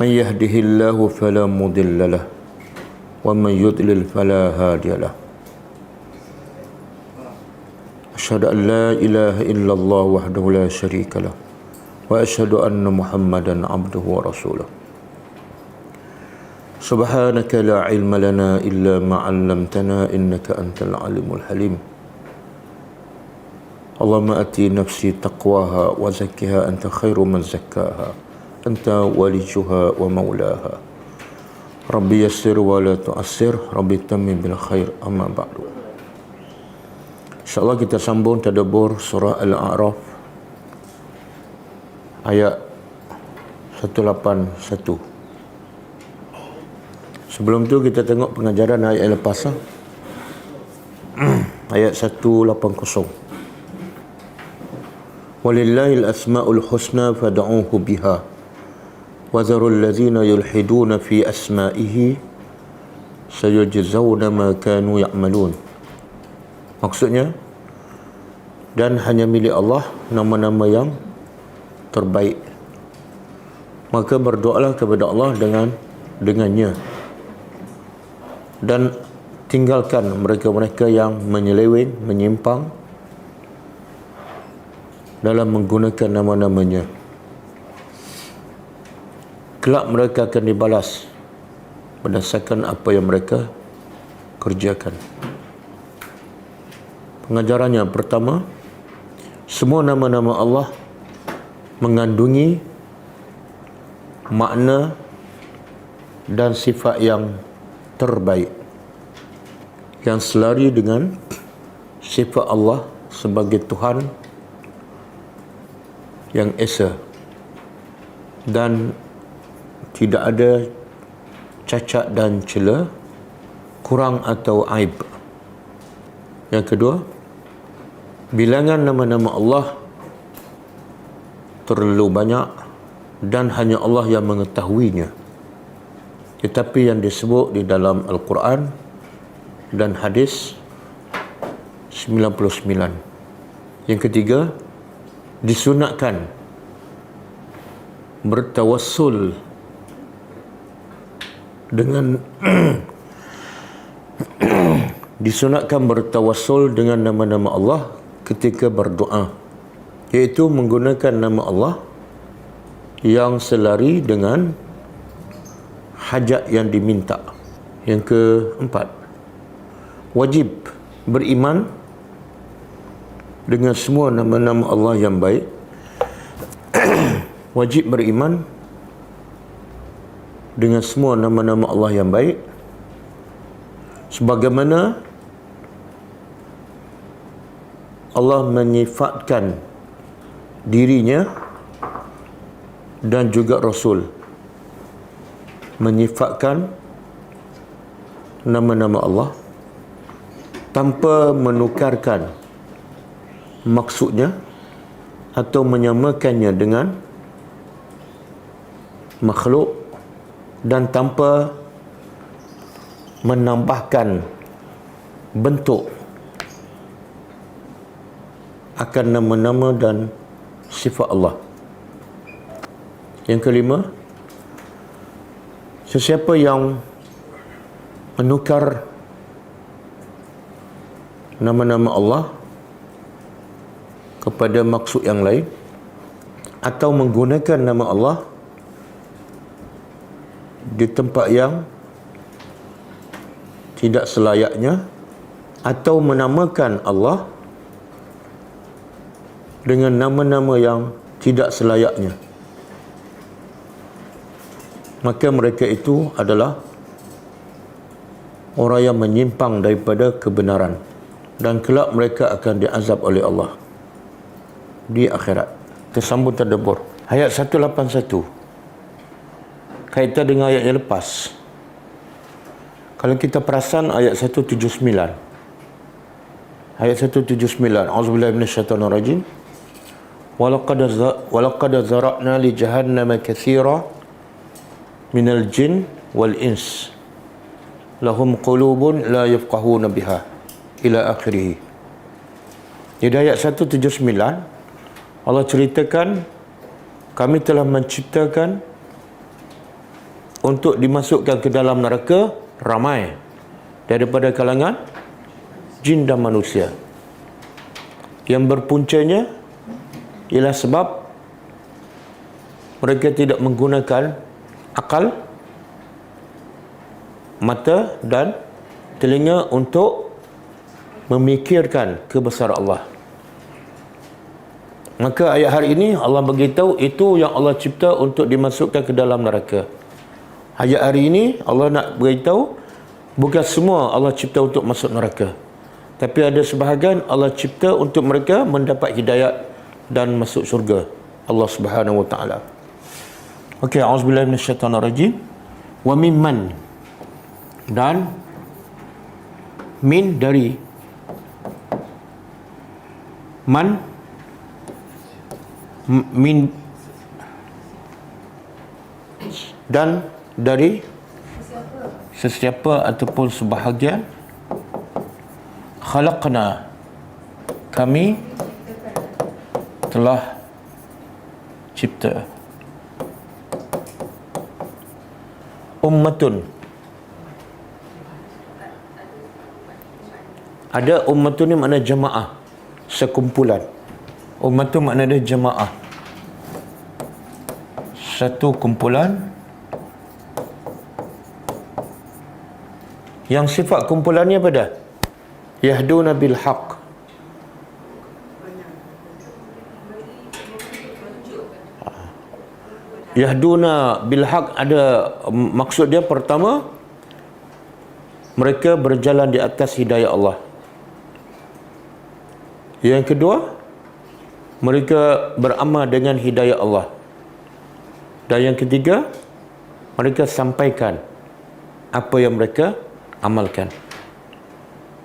من يهده الله فلا مضل له ومن يضلل فلا هادي له أشهد أن لا إله إلا الله وحده لا شريك له وأشهد أن محمدا عبده ورسوله سبحانك لا علم لنا إلا ما علمتنا إنك أنت العليم الحليم اللهم آتِ نفسي تقواها وزكها أنت خير من زكاها أنت وليها ومولاها ربي يسر ولا تعسر ربي تمم بالخير أما بعد. InsyaAllah kita sambung tadabbur surah Al-A'raf ayat 181. Sebelum tu kita tengok pengajaran ayat yang lepas ayat 180. Walillahil asma'ul husna fad'uuhu biha wa dharul ladzina yulhiduna fi asma'ihi sayujzauna ma kanu ya'malun. Maksudnya, dan hanya milik Allah nama-nama yang terbaik, maka berdoalah kepada Allah dengannya, dan tinggalkan mereka-mereka yang menyeleweng, menyimpang dalam menggunakan nama-namanya. Kelak mereka akan dibalas berdasarkan apa yang mereka kerjakan. Pengajarannya pertama, semua nama-nama Allah mengandungi makna dan sifat yang terbaik yang selari dengan sifat Allah sebagai Tuhan yang esa dan tidak ada cacat dan cela, kurang atau aib. Yang kedua, bilangan nama-nama Allah terlalu banyak dan hanya Allah yang mengetahuinya, tetapi yang disebut di dalam Al-Quran dan hadis 99. Yang ketiga, disunatkan bertawassul dengan disunatkan bertawassul dengan nama-nama Allah ketika berdoa, iaitu menggunakan nama Allah yang selari dengan hajat yang diminta. Yang keempat, wajib beriman dengan semua nama-nama Allah yang baik. Wajib beriman dengan semua nama-nama Allah yang baik sebagaimana Allah menyifatkan dirinya dan juga Rasul menyifatkan nama-nama Allah tanpa menukarkan maksudnya atau menyamakannya dengan makhluk dan tanpa menambahkan bentuk akan nama-nama dan sifat Allah. Yang kelima, sesiapa yang menukar nama-nama Allah kepada maksud yang lain atau menggunakan nama Allah di tempat yang tidak selayaknya atau menamakan Allah dengan nama-nama yang tidak selayaknya, maka mereka itu adalah orang yang menyimpang daripada kebenaran dan kelak mereka akan diazab oleh Allah di akhirat. Tersambung tadabbur ayat 181 kaitan dengan ayat yang lepas. Kalau kita perasan ayat 179, ayat 179, auzubillahi minasyaitonir rajim, walaqad zara'na li jahannama katsira minal jin wal ins lahum qulubun la yafqahuna biha ila akhirih. Jadi ayat 179 Allah ceritakan kami telah menciptakan untuk dimasukkan ke dalam neraka ramai daripada kalangan jin dan manusia. Yang berpuncanya ialah sebab mereka tidak menggunakan akal, mata dan telinga untuk memikirkan kebesaran Allah. Maka ayat hari ini Allah beritahu itu yang Allah cipta untuk dimasukkan ke dalam neraka. Ayat hari ini Allah nak beritahu bukan semua Allah cipta untuk masuk neraka, tapi ada sebahagian Allah cipta untuk mereka mendapat hidayat dan masuk syurga Allah Subhanahu wa taala. Okey, auzubillahi minasyaitonirrajim. Wa mimman, dan min dari man, min dan dari sesiapa ataupun sebahagian, khalaqna, kami telah cipta, ummatun, ada ummatun ni makna jamaah, sekumpulan. Ummatun makna dia jamaah, satu kumpulan. Yang sifat kumpulannya apa dah? Yahduna bil haq, yahduna bil haq ada maksud dia pertama, mereka berjalan di atas hidayah Allah. Yang kedua, mereka beramal dengan hidayah Allah. Dan yang ketiga, mereka sampaikan apa yang mereka amalkan.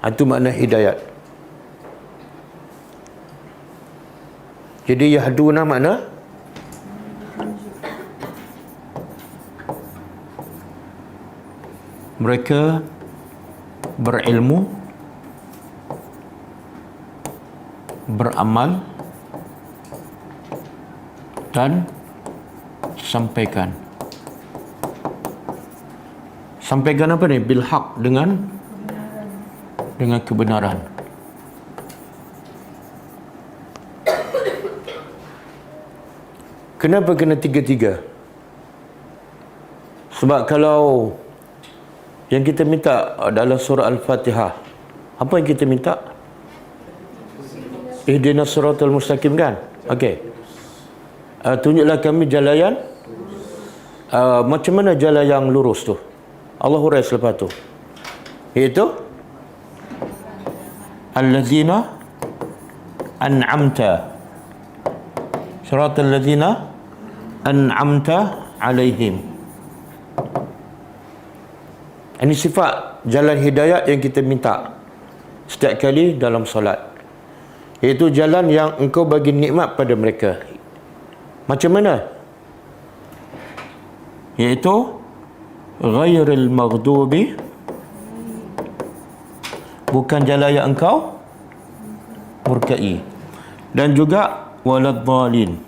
Itu makna hidayat. Jadi yahduna makna mereka berilmu, beramal dan sampaikan. Sampaikan apa ni? Bil haq, dengan kebenaran. Kenapa kena tiga-tiga? Sebab kalau yang kita minta dalam surah Al-Fatihah, apa yang kita minta? Ihdinas siratal mustaqim, kan? Okey. Tunjuklah kami jalan yang macam mana jalan yang lurus tu? Allah hurai selepas tu, iaitu allazina an'amta, siratal ladzina an'amta alaihim. Ini sifat jalan hidayat yang kita minta setiap kali dalam solat, iaitu jalan yang engkau bagi nikmat pada mereka. Macam mana? Iaitu ghairil maghdubi, bukan jalan yang engkau murkai, dan juga waladhdallin,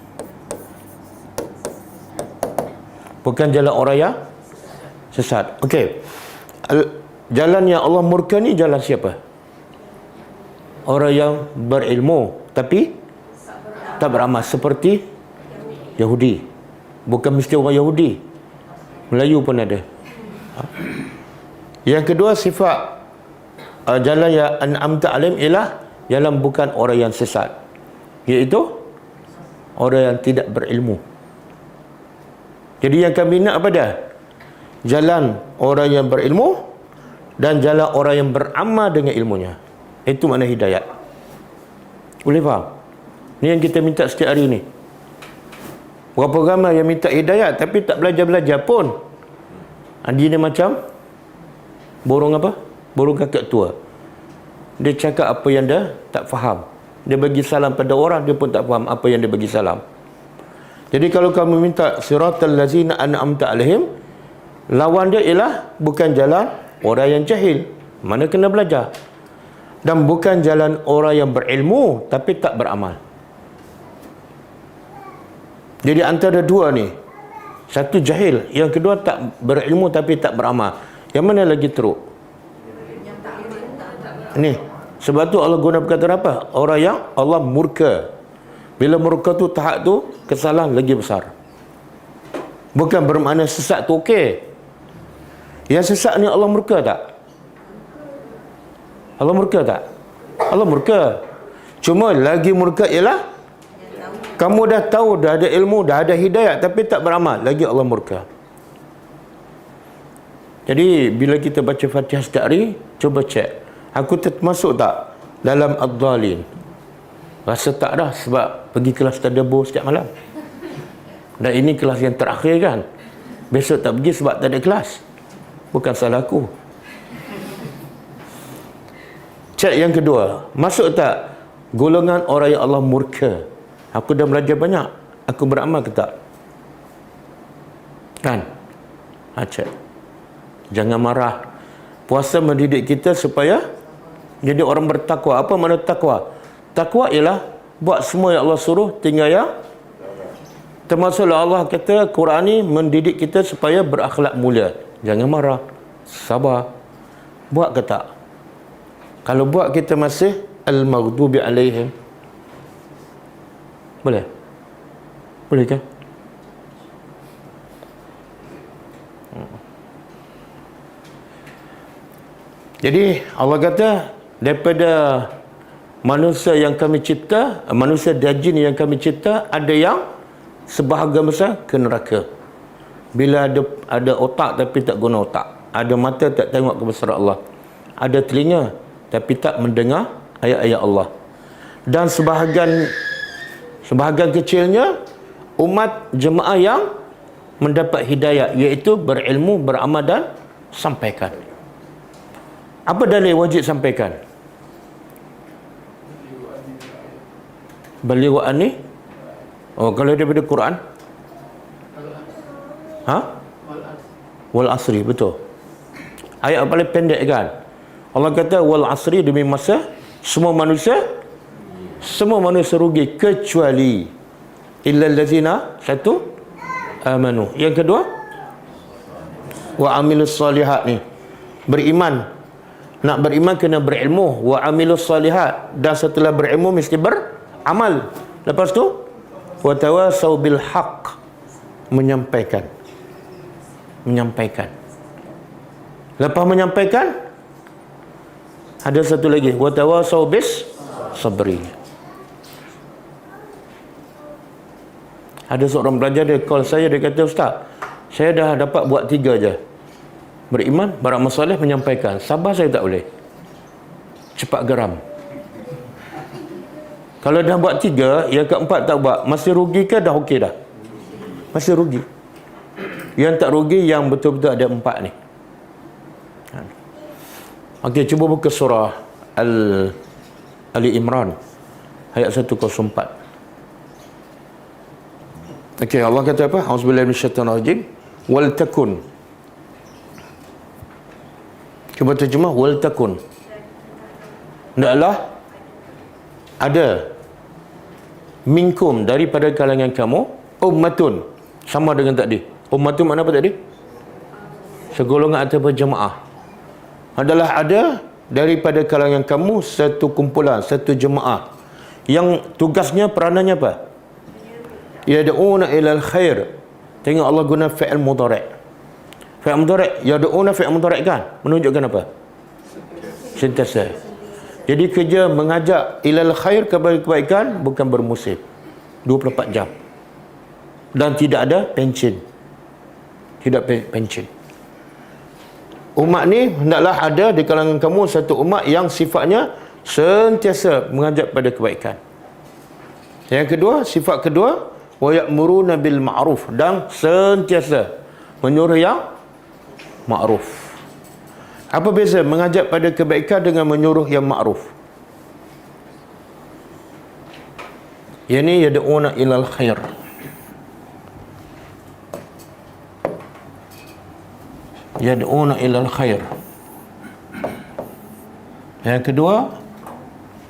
bukan jalan orang yang sesat. Okey. Jalan yang Allah murka ni jalan siapa? Orang yang berilmu tapi tak beramal, seperti Yahudi. Bukan mesti orang Yahudi, Melayu pun ada. Yang kedua, sifat jalan yang an'amta alaihim ialah jalan bukan orang yang sesat, iaitu orang yang tidak berilmu. Jadi yang kami nak apa dah? Jalan orang yang berilmu dan jalan orang yang beramal dengan ilmunya. Itu makna hidayat. Boleh faham? Ni yang kita minta setiap hari ni. Berapa ramai yang minta hidayat tapi tak belajar-belajar pun. Dia ni macam borong apa? Borong kakak tua. Dia cakap apa yang dia tak faham. Dia bagi salam pada orang, dia pun tak faham apa yang dia bagi salam. Jadi kalau kamu minta siratal ladzina an'amta alaihim, lawan dia ialah bukan jalan orang yang jahil, mana kena belajar, dan bukan jalan orang yang berilmu tapi tak beramal. Jadi antara dua ni, Satu jahil, yang kedua tak berilmu tapi tak beramal. Yang mana lagi teruk? Ni. Sebab tu Allah guna perkataan apa? Orang yang Allah murka. Bila murka tu tahap tu kesalahan lagi besar. Bukan bermakna sesat tu okey. Yang sesat ni Allah murka tak? Allah murka tak? Allah murka. Cuma lagi murka ialah kamu dah tahu, dah ada ilmu, dah ada hidayah tapi tak beramal, lagi Allah murka. Jadi bila kita baca Fatihah setiap hari, cuba cek, aku termasuk tak dalam ad-dhalin? Rasa tak dah, sebab pergi kelas tadabbur setiap malam. Dan ini kelas yang terakhir kan. Besok tak pergi sebab tak ada kelas. Bukan salah aku. Cek yang kedua, masuk tak golongan orang yang Allah murka? Aku dah belajar banyak, aku beramal ke tak? Kan? Cek. Jangan marah. Puasa mendidik kita supaya jadi orang bertakwa. Apa makna takwa? Takwa ialah buat semua yang Allah suruh, tinggal yang termasuklah Allah kata Quran ni mendidik kita supaya berakhlak mulia. Jangan marah, sabar. Buat ke tak? Kalau buat kita masih al-maghdubi alaihim, boleh? Boleh kan? Jadi Allah kata daripada manusia yang kami cipta, manusia dan jin yang kami cipta, ada yang sebahagian besar ke neraka. Bila ada otak tapi tak guna otak, ada mata tak tengok kebesaran Allah, ada telinga tapi tak mendengar ayat-ayat Allah. Dan sebahagian kecilnya umat jemaah yang mendapat hidayah, iaitu berilmu, beramal dan sampaikan. Apa dalil wajib sampaikan? Baligha'an ni? Oh, kalau daripada Quran? Wal asri, betul. Ayat paling pendek kan? Allah kata wal asri, demi masa semua manusia rugi kecuali illal ladzina satu amanu. Yang kedua wa amilus solihat ni, beriman. Nak beriman kena berilmu, wa amilus solihat, dan setelah berilmu mesti beramal. Lepas tu wa tawasau bil haqq, menyampaikan. Lepas menyampaikan ada satu lagi, wa tawasau bis sabri. Ada seorang pelajar, dia call saya, dia kata, Ustaz, saya dah dapat buat 3 je. Beriman, beramal soleh, menyampaikan. Sabar saya tak boleh. Cepat geram. Kalau dah buat 3, yang keempat tak buat, masih rugi ke dah okey dah? Masih rugi. Yang tak rugi yang betul-betul ada 4 ni. Okey, cuba buka surah Ali Imran ayat 104. Okey, Allah kata apa? Auzubillahi minasyaitonirrajim. Wal takun. Cuba terjemah wal takun. Hendaklah ada minkum, daripada kalangan kamu, ummatun, sama dengan tadi. Ummatun mana apa tadi? Segolongan atau berjemaah. Adalah ada daripada kalangan kamu satu kumpulan, satu jemaah yang tugasnya, peranannya apa? Yad'una ilal khair. Tengok Allah guna fi'il mudhari'. Fi'il mudhari', yad'una fi'il mudhari' kan? Menunjukkan apa? Sentiasa. Jadi kerja mengajak ilal khair, kepada kebaikan, bukan bermusim. 24 jam. Dan tidak ada pension. Tidak pension. Umat ni hendaklah ada di kalangan kamu satu umat yang sifatnya sentiasa mengajak pada kebaikan. Yang kedua, sifat kedua, wa ya'muruna bil ma'ruf, dan sentiasa menyuruh yang ma'ruf. Apa beza mengajak pada kebaikan dengan menyuruh yang ma'ruf? Yani yad'una ilal khair. Yad'una ilal khair. Yang kedua,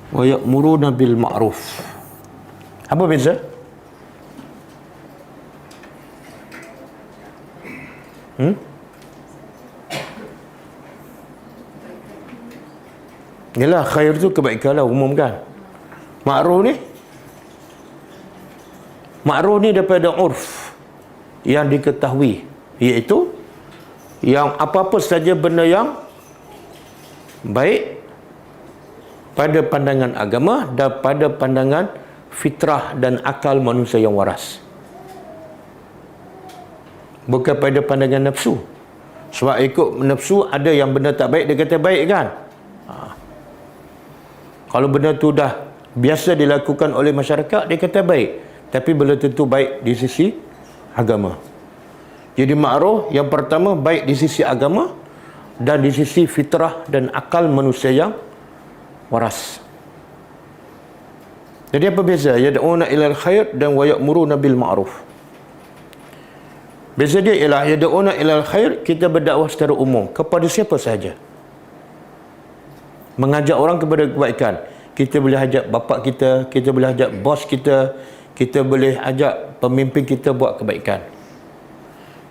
wa ya'muruna bil ma'ruf. Apa beza? Yalah, khair tu kebaikan lah, umum kan. Ma'ruf ni daripada urf yang diketahui, iaitu yang apa-apa saja benda yang baik pada pandangan agama dan pada pandangan fitrah dan akal manusia yang waras, bukan pada pandangan nafsu. Sebab ikut nafsu, ada yang benda tak baik dia kata baik kan. Kalau benda tu dah biasa dilakukan oleh masyarakat, dia kata baik, tapi belum tentu baik di sisi agama. Jadi ma'ruf yang pertama baik di sisi agama dan di sisi fitrah dan akal manusia yang waras. Jadi apa beza yad'una ilal khair dan wa ya'muruna bil ma'ruf? Beza dia ialah yad'una ilal khair, kita berdakwah secara umum kepada siapa sahaja. Mengajak orang kepada kebaikan. Kita boleh ajak bapa kita, kita boleh ajak bos kita, kita boleh ajak pemimpin kita buat kebaikan.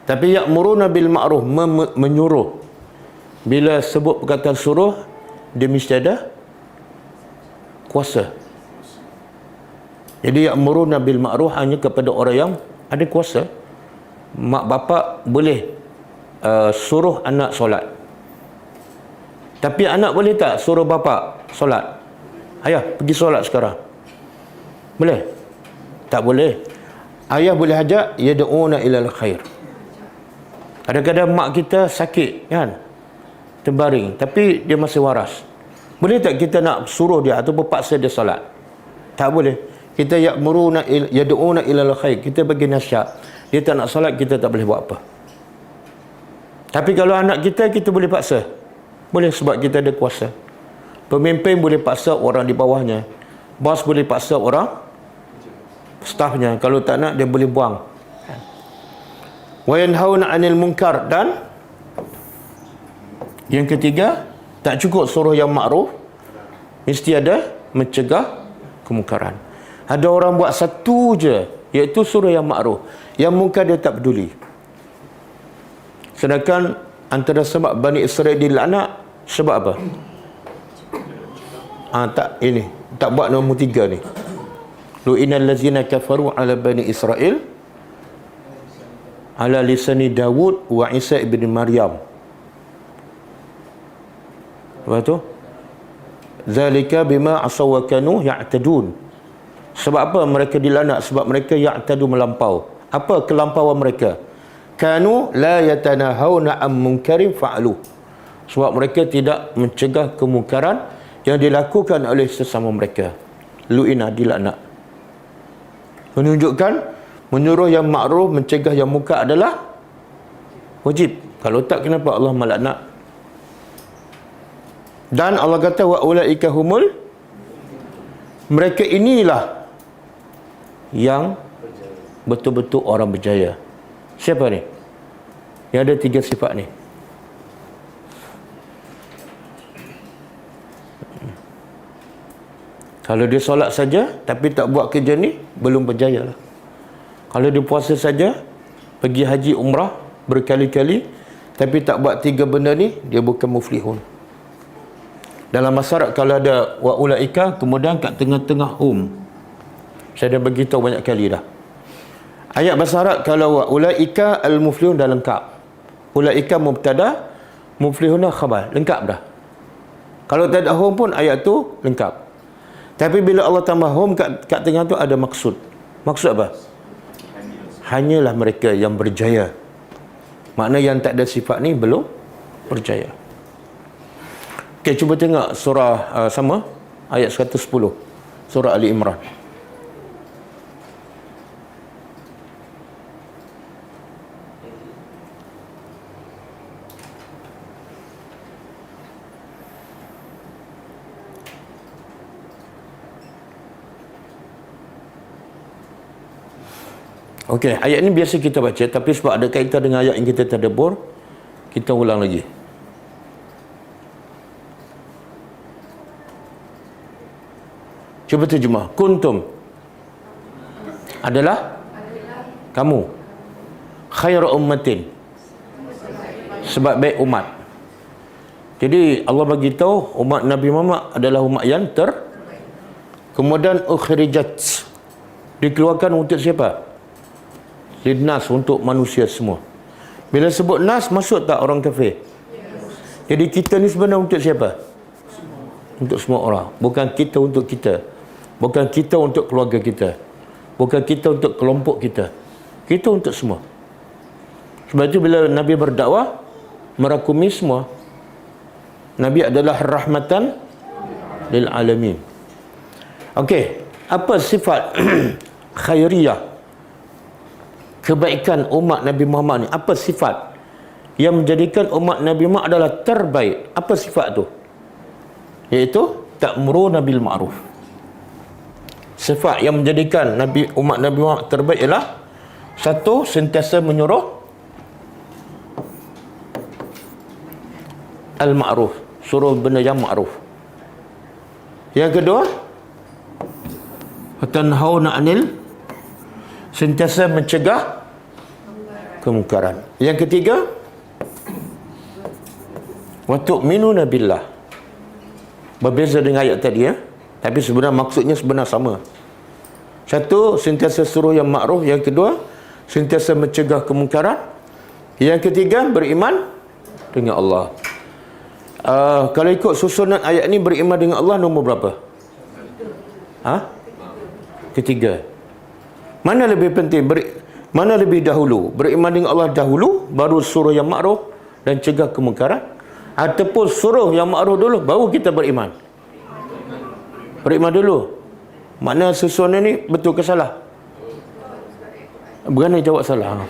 Tapi ya'muruna bil ma'ruf, menyuruh. Bila sebut perkataan suruh, dia mesti ada kuasa. Jadi ya'muruna bil ma'ruf hanya kepada orang yang ada kuasa. Mak bapak boleh suruh anak solat. Tapi anak boleh tak suruh bapa solat? Ayah, pergi solat sekarang. Boleh? Tak boleh. Ayah boleh ajak yad'una ilal khair. Kadang-kadang mak kita sakit kan, terbaring, tapi dia masih waras. Boleh tak kita nak suruh dia atau paksa dia solat? Tak boleh. Kita yad'una ilal khair, kita bagi nasihat. Dia tak nak solat, kita tak boleh buat apa. Tapi kalau anak kita, kita boleh paksa. Boleh, sebab kita ada kuasa. Pemimpin boleh paksa orang di bawahnya. Bos boleh paksa orang stafnya. Kalau tak nak, dia boleh buang. Wa yanhauna 'anil munkar, dan yang ketiga, tak cukup suruh yang makruf, mesti ada mencegah kemungkaran. Ada orang buat satu je, iaitu suruh yang makruf, yang munkar dia tak peduli. Sedangkan antara sebab Bani Israel dilaknat sebab apa? Tak buat nombor 3 ni. Lu'inal ladzina kafaru ala Bani Israel ala lisani Dawud wa Isa ibn Maryam. Apa tu? Zalika bima asaw wa kanu ya'tadun. Sebab apa mereka dilaknat? Sebab mereka ya'tadu, melampau. Apa kelampauan mereka? Kanu la yatanahawna am munkarin fa'alu. Sebab mereka tidak mencegah kemungkaran yang dilakukan oleh sesama mereka. Lu'ina, dilaknat. Menunjukkan menyuruh yang makruf, mencegah yang munkar adalah wajib. Kalau tak, kenapa Allah melaknat? Dan Allah kata wa ulaika humul, mereka inilah yang betul-betul orang berjaya. Siapa ni? Yang ada 3 sifat ni. Kalau dia solat saja tapi tak buat kerja ni, belum berjaya lah. Kalau dia puasa saja, pergi haji umrah berkali-kali, tapi tak buat 3 benda ni, dia bukan muflihun. Dalam masyarakat kalau ada wa ulaika, kemudian kat tengah-tengah saya dah bagi tahu banyak kali dah. Ayat bahasa Arab kalau wa ulaika al-muflihun dah lengkap. Ulaika mubtada, muflihun khabar, lengkap dah. Kalau tak ada pun ayat tu lengkap. Tapi bila Allah tambah kat tengah tu, ada maksud. Maksud apa? Hanyalah mereka yang berjaya. Makna yang tak ada sifat ni belum berjaya. Okey, cuba tengok surah sama, ayat 110. Surah Ali Imran. Okey, ayat ni biasa kita baca, tapi sebab ada kaitan dengan ayat yang kita tadabbur, kita ulang lagi. Cuba terjemah. Kuntum adalah kamu, khairu ummatin, sebab baik umat, Jadi Allah bagi tahu umat Nabi Muhammad adalah umat yang kemudian ukhrijat, dikeluarkan untuk siapa? Linnas, untuk manusia semua. Bila sebut nas, masuk tak orang kafir? Jadi kita ni sebenarnya untuk siapa? Untuk semua orang. Bukan kita untuk kita. Bukan kita untuk keluarga kita. Bukan kita untuk kelompok kita. Kita untuk semua. Sebab itu bila Nabi berdakwah, merakumi semua. Nabi adalah rahmatan lil alamin. Okey, apa sifat khairiyah, kebaikan umat Nabi Muhammad ni? Apa sifat yang menjadikan umat Nabi Muhammad adalah terbaik? Apa sifat tu? Iaitu ta'muruna bil ma'ruf. Sifat yang menjadikan umat Nabi Muhammad terbaik ialah satu, sentiasa menyuruh al-ma'ruf, suruh benda yang ma'ruf. Yang kedua, tanhauna 'anil, sentiasa mencegah kemungkaran. Yang ketiga, wa tu'minuna billah. Berbeza dengan ayat tadi, ya. Tapi sebenarnya maksudnya sama. Satu, sentiasa suruh yang ma'ruf. Yang kedua, sentiasa mencegah kemungkaran. Yang ketiga, beriman dengan Allah. Kalau ikut susunan ayat ni, beriman dengan Allah nombor berapa? Ketiga. Mana lebih penting? Mana lebih dahulu? Beriman dengan Allah dahulu, baru suruh yang ma'ruf dan cegah kemungkaran? Ataupun suruh yang ma'ruf dulu, baru kita beriman? Beriman dulu. Makna susunan ni betul ke salah? Berani jawab salah.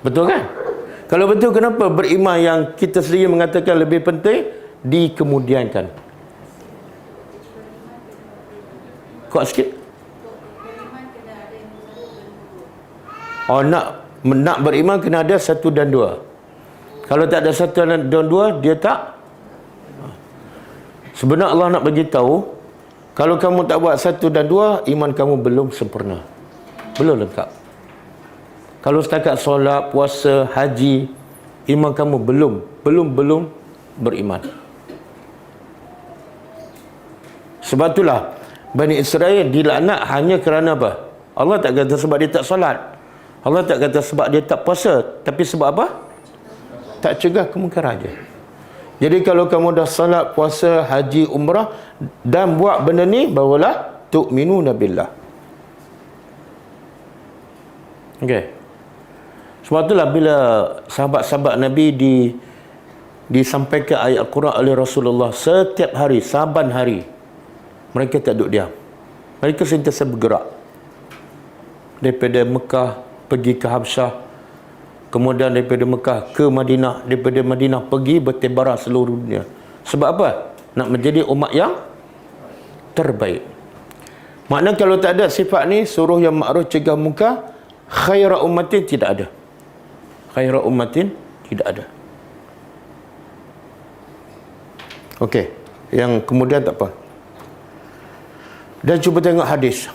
Betul kan? Kalau betul, kenapa beriman yang kita sendiri mengatakan lebih penting dikemudiankan? Kuat sikit. Nak beriman kena ada satu dan dua. Kalau tak ada satu dan dua, dia tak. Sebenarnya Allah nak bagi tahu, kalau kamu tak buat satu dan dua, iman kamu belum sempurna, belum lengkap. Kalau setakat solat, puasa, haji, iman kamu belum beriman. Sebab itulah Bani Israel dilaknat hanya kerana apa? Allah tak kata sebab dia tak solat, Allah tak kata sebab dia tak puasa, tapi sebab apa? Tak cegah kemungkaran aja. Jadi kalau kamu dah salat, puasa, haji, umrah dan buat benda ni, barulah tu'minuna billah. Okey. Sebab itulah bila sahabat-sahabat Nabi disampaikan ayat Al-Quran oleh Rasulullah setiap hari, saban hari, mereka tak duduk diam. Mereka sentiasa bergerak. Daripada Mekah pergi ke Habsyah, kemudian daripada Mekah ke Madinah, daripada Madinah pergi bertebaran seluruh dunia. Sebab apa? Nak menjadi umat yang terbaik. Maknanya kalau tak ada sifat ni, suruh yang ma'ruf, cegah munkar, khaira ummatin tidak ada. Khaira ummatin tidak ada. Okey, yang kemudian tak apa. Dan cuba tengok hadis.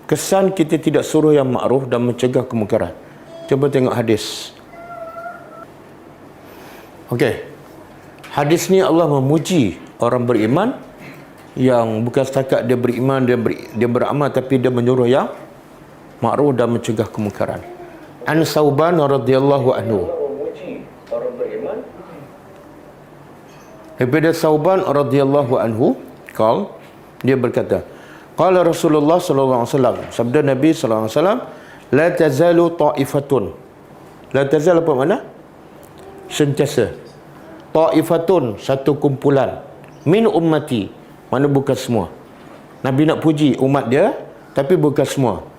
Kesan kita tidak suruh yang ma'ruf dan mencegah kemungkaran. Cuba tengok hadis. Okey. Hadis ni Allah memuji orang beriman yang bukan setakat dia beriman, dia beramal, tapi dia menyuruh yang ma'ruf dan mencegah kemungkaran. An Sauban radhiyallahu anhu. Daripada Sauban radhiyallahu anhu, dia berkata, qala Rasulullah sallallahu alaihi wasallam, sabda Nabi sallallahu alaihi wasallam, la tazalu ta'ifatun. La tazal apa makna? Sentiasa. Ta'ifatun, satu kumpulan, min ummati, mana bukan semua. Nabi nak puji umat dia, tapi bukan semua.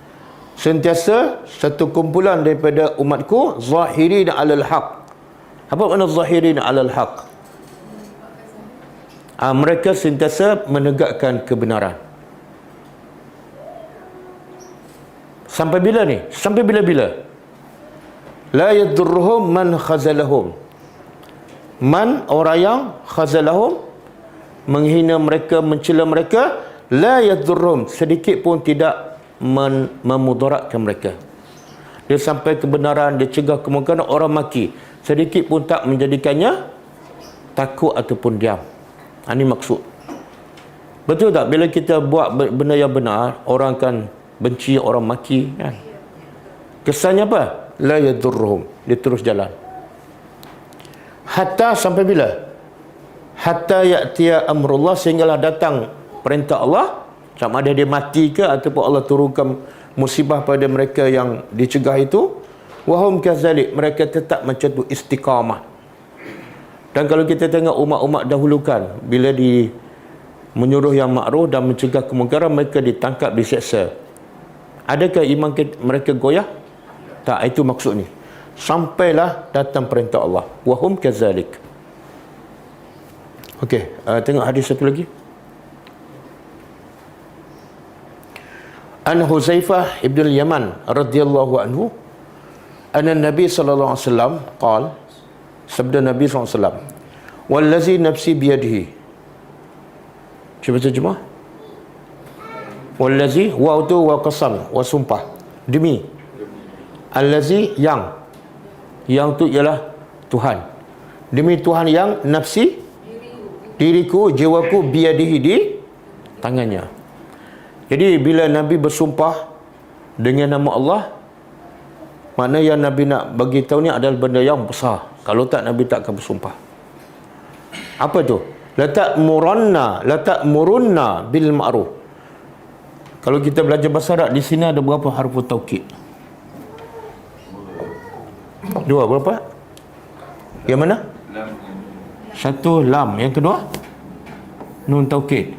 Sentiasa satu kumpulan daripada umatku, zahirin 'alal haq. Apa makna zahirin 'alal haq? Mereka sentiasa menegakkan kebenaran. Sampai bila ni? Sampai bila-bila? La yadurruhum man khazalahum. Man, orang yang khazalahum, menghina mereka, mencela mereka, la yadurruhum, sedikit pun tidak memudaratkan mereka. Dia sampai kebenaran, dia cegah kemungkaran, orang maki, sedikit pun tak menjadikannya takut ataupun diam. Ini maksud. Betul tak? Bila kita buat benda yang benar, orang akan benci, orang maki, kan? Kesannya apa? La yadurruhum. Dia terus jalan. Hatta sampai bila? Hatta ya'tiya amrullah, sehinggalah datang perintah Allah, sama ada dia mati ke ataupun Allah turunkan musibah pada mereka yang dicegah itu. Wahum kazalik, mereka tetap macam tu, istiqamah. Dan kalau kita tengok umat-umat dahulu kan, bila menyuruh yang makruh dan mencegah kemungkaran, mereka ditangkap, diseksa. Adakah iman mereka goyah? Tak, itu maksud ni. Sampailah datang perintah Allah. Wahum kazalik. Okey, tengok hadis satu lagi. An Huzaifah ibn al-Yaman radhiyallahu anhu, anna Nabi sallallahu alaihi wasallam qala, sabda Nabi sallallahu alaihi wasallam, wallazi nafsi biyadihi. Cuba terjemah. Wallazi, wa tu wa qasam, wa sumpah, demi. Allazi, yang tu ialah Tuhan. Demi Tuhan yang nafsi, diriku, jiwaku, biyadihi, di tangannya. Jadi bila Nabi bersumpah dengan nama Allah, makna yang Nabi nak bagi tahu ni adalah benda yang besar. Kalau tak, Nabi tak akan bersumpah. Apa tu? La ta'murunna bil ma'ruf. Kalau kita belajar bahasa Arab, di sini ada berapa harfu taukid? Dua, berapa? Yang mana? Satu lam, yang kedua nun taukid.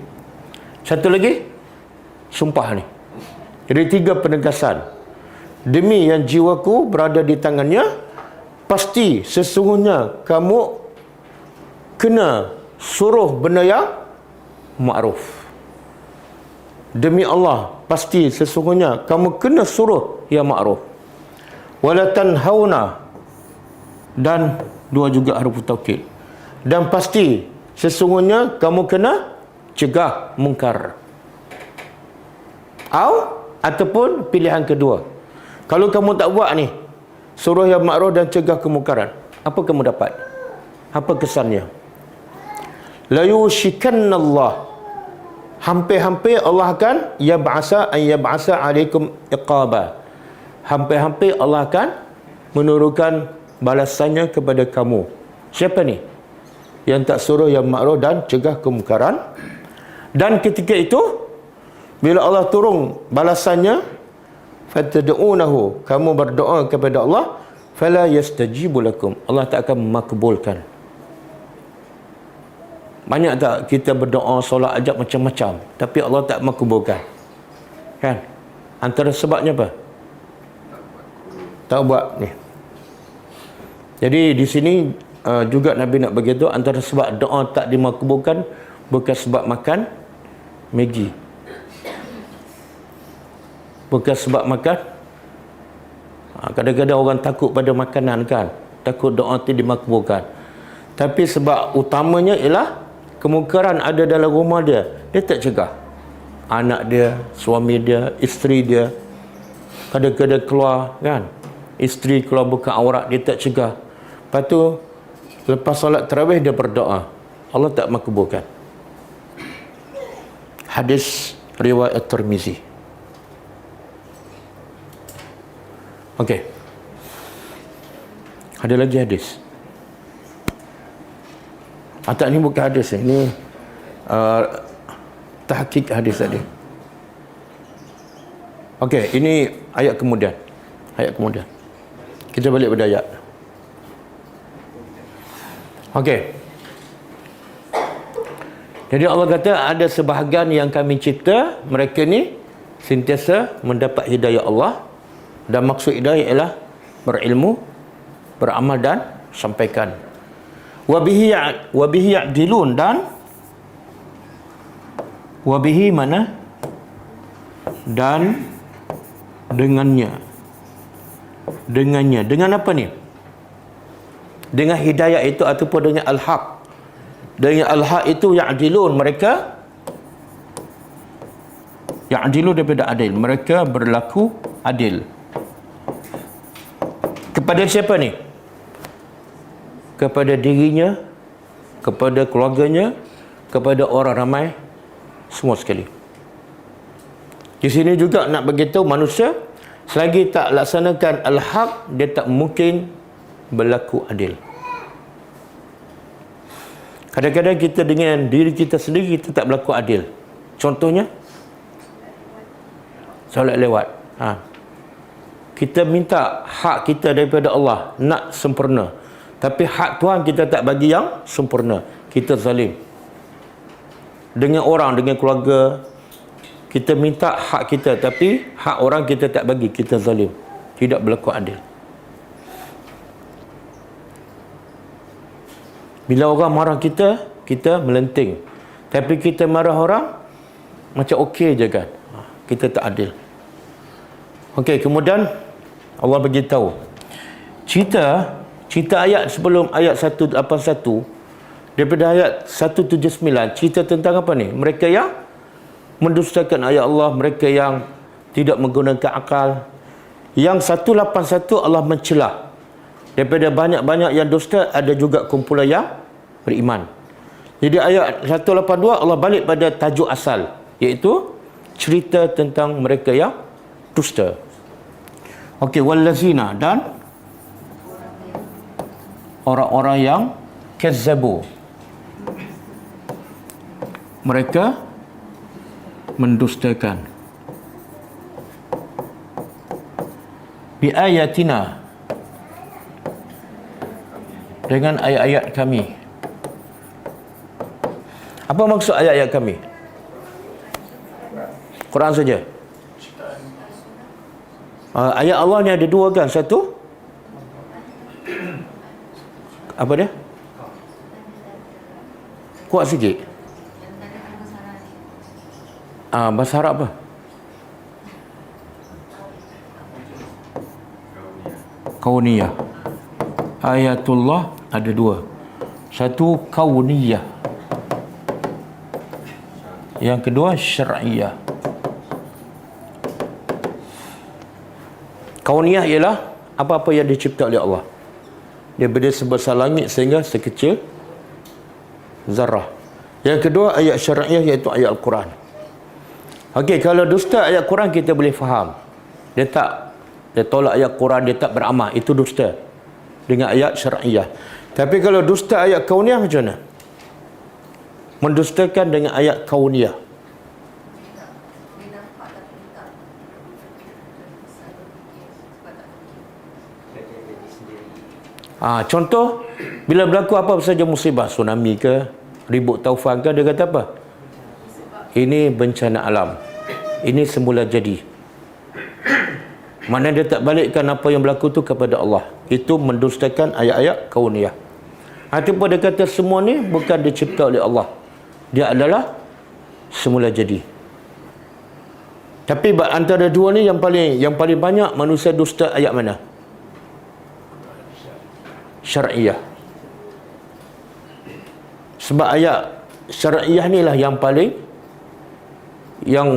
Satu lagi sumpah ni. Jadi tiga penegasan. Demi yang jiwaku berada di tangannya, pasti sesungguhnya kamu kena suruh benda yang ma'ruf. Demi Allah, pasti sesungguhnya kamu kena suruh yang ma'ruf. Wala tanhauna, dan dua juga harfu taukid. Dan pasti sesungguhnya kamu kena cegah mungkar. Ataupun pilihan kedua, kalau kamu tak buat ni, suruh yang ma'ruf dan cegah kemungkaran, apa kamu dapat? Apa kesannya? La yushikannallah, hampir-hampir Allah akan yab'asa alaikum iqaba. Hampir-hampir Allah akan menurunkan balasannya kepada kamu. Siapa ni? Yang tak suruh yang ma'ruf dan cegah kemungkaran. Dan ketika itu, bila Allah turun balasannya, fatad'unahu, kamu berdoa kepada Allah, fala yastajibu lakum, Allah tak akan makbulkan. Banyak tak kita berdoa, solat, ajak macam-macam, tapi Allah tak makbulkan? Kan? Antara sebabnya apa? Tak buat ni. Jadi di sini juga Nabi nak beritahu, antara sebab doa tak dimakbulkan bukan sebab makan Maggi, bukan sebab makan. Kadang-kadang orang takut pada makanan kan, takut doa itu dimakbulkan. Tapi sebab utamanya ialah kemungkaran ada dalam rumah dia, dia tak cegah. Anak dia, suami dia, isteri dia, kadang-kadang keluar kan, isteri keluar buka aurat, dia tak cegah. Lepas tu lepas solat tarawih dia berdoa, Allah tak makbulkan. Hadis riwayat Tirmizi. Okey. Ada lagi hadis. Tak, ni bukan hadis ni. Tahqiq hadis tadi. Okey, ini ayat kemudian. Ayat kemudian. Kita balik pada ayat. Okey. Jadi Allah kata ada sebahagian yang kami cipta, mereka ni sentiasa mendapat hidayah Allah, dan maksud hidayah ialah berilmu, beramal dan sampaikan. Wabihi ya'dilun, dan wabihi mana? Dan dengannya. Dengan apa ni? Dengan hidayah itu ataupun dengan al-haq. Dengan al-haq itu ya'dilun, mereka ya'dilun daripada adil, mereka berlaku adil. Kepada siapa ni? kepada dirinya, kepada keluarganya, kepada orang ramai, semua sekali. Di sini juga nak beritahu manusia, selagi tak laksanakan al-haq, dia tak mungkin berlaku adil. Kadang-kadang kita dengan diri kita sendiri, kita tak berlaku adil. Contohnya, solat lewat. Kita minta hak kita daripada Allah, nak sempurna. Tapi hak Tuhan kita tak bagi yang sempurna. Kita zalim. Dengan orang, dengan keluarga, kita minta hak kita, tapi hak orang kita tak bagi, kita zalim. Tidak berlaku adil. Bila orang marah kita, kita melenting. Tapi kita marah orang, macam okey je kan. Kita tak adil. Okey, kemudian Allah beritahu. Cerita ayat sebelum ayat 181, daripada ayat 179, cerita tentang apa ni? Mereka yang mendustakan ayat Allah, mereka yang tidak menggunakan akal. Yang 181 Allah mencelah. Daripada banyak-banyak yang dusta, ada juga kumpulan yang beriman. Jadi ayat 182 Allah balik pada tajuk asal, iaitu cerita tentang mereka yang dusta. Okey, wallazina, dan orang-orang yang kazzabu, mereka mendustakan bi ayatina, dengan ayat-ayat kami. Apa maksud ayat-ayat kami? Quran saja. Ayat Allah ni ada dua kan? Satu, apa dia? Kuat sikit. Bahasa Arab apa? Kauniyah. Ayatullah ada dua. Satu kauniyah, yang kedua syar'iyah. Kauniyah ialah apa-apa yang dicipta oleh Allah, daripada sebesar langit sehingga sekecil zarah. Yang kedua ayat syar'iyah, iaitu ayat Al-Quran. Okey, kalau dusta ayat Quran kita boleh faham. Dia tolak ayat Quran, dia tak beramal, itu dusta dengan ayat syar'iyah. Tapi kalau dusta ayat kauniyah macam mana? Mendustakan dengan ayat kauniyah. Contoh, bila berlaku apa saja musibah, tsunami ke, ribut taufan ke, dia kata apa? Ini bencana alam, ini semula jadi. Mana dia tak balikkan apa yang berlaku tu kepada Allah. Itu mendustakan ayat-ayat kauniyah. Ataupun dia kata semua ni bukan dicipta oleh Allah, dia adalah semula jadi. Tapi antara dua ni yang paling banyak manusia dusta ayat mana? Syar'iyah. Sebab ayat syar'iyah ni lah yang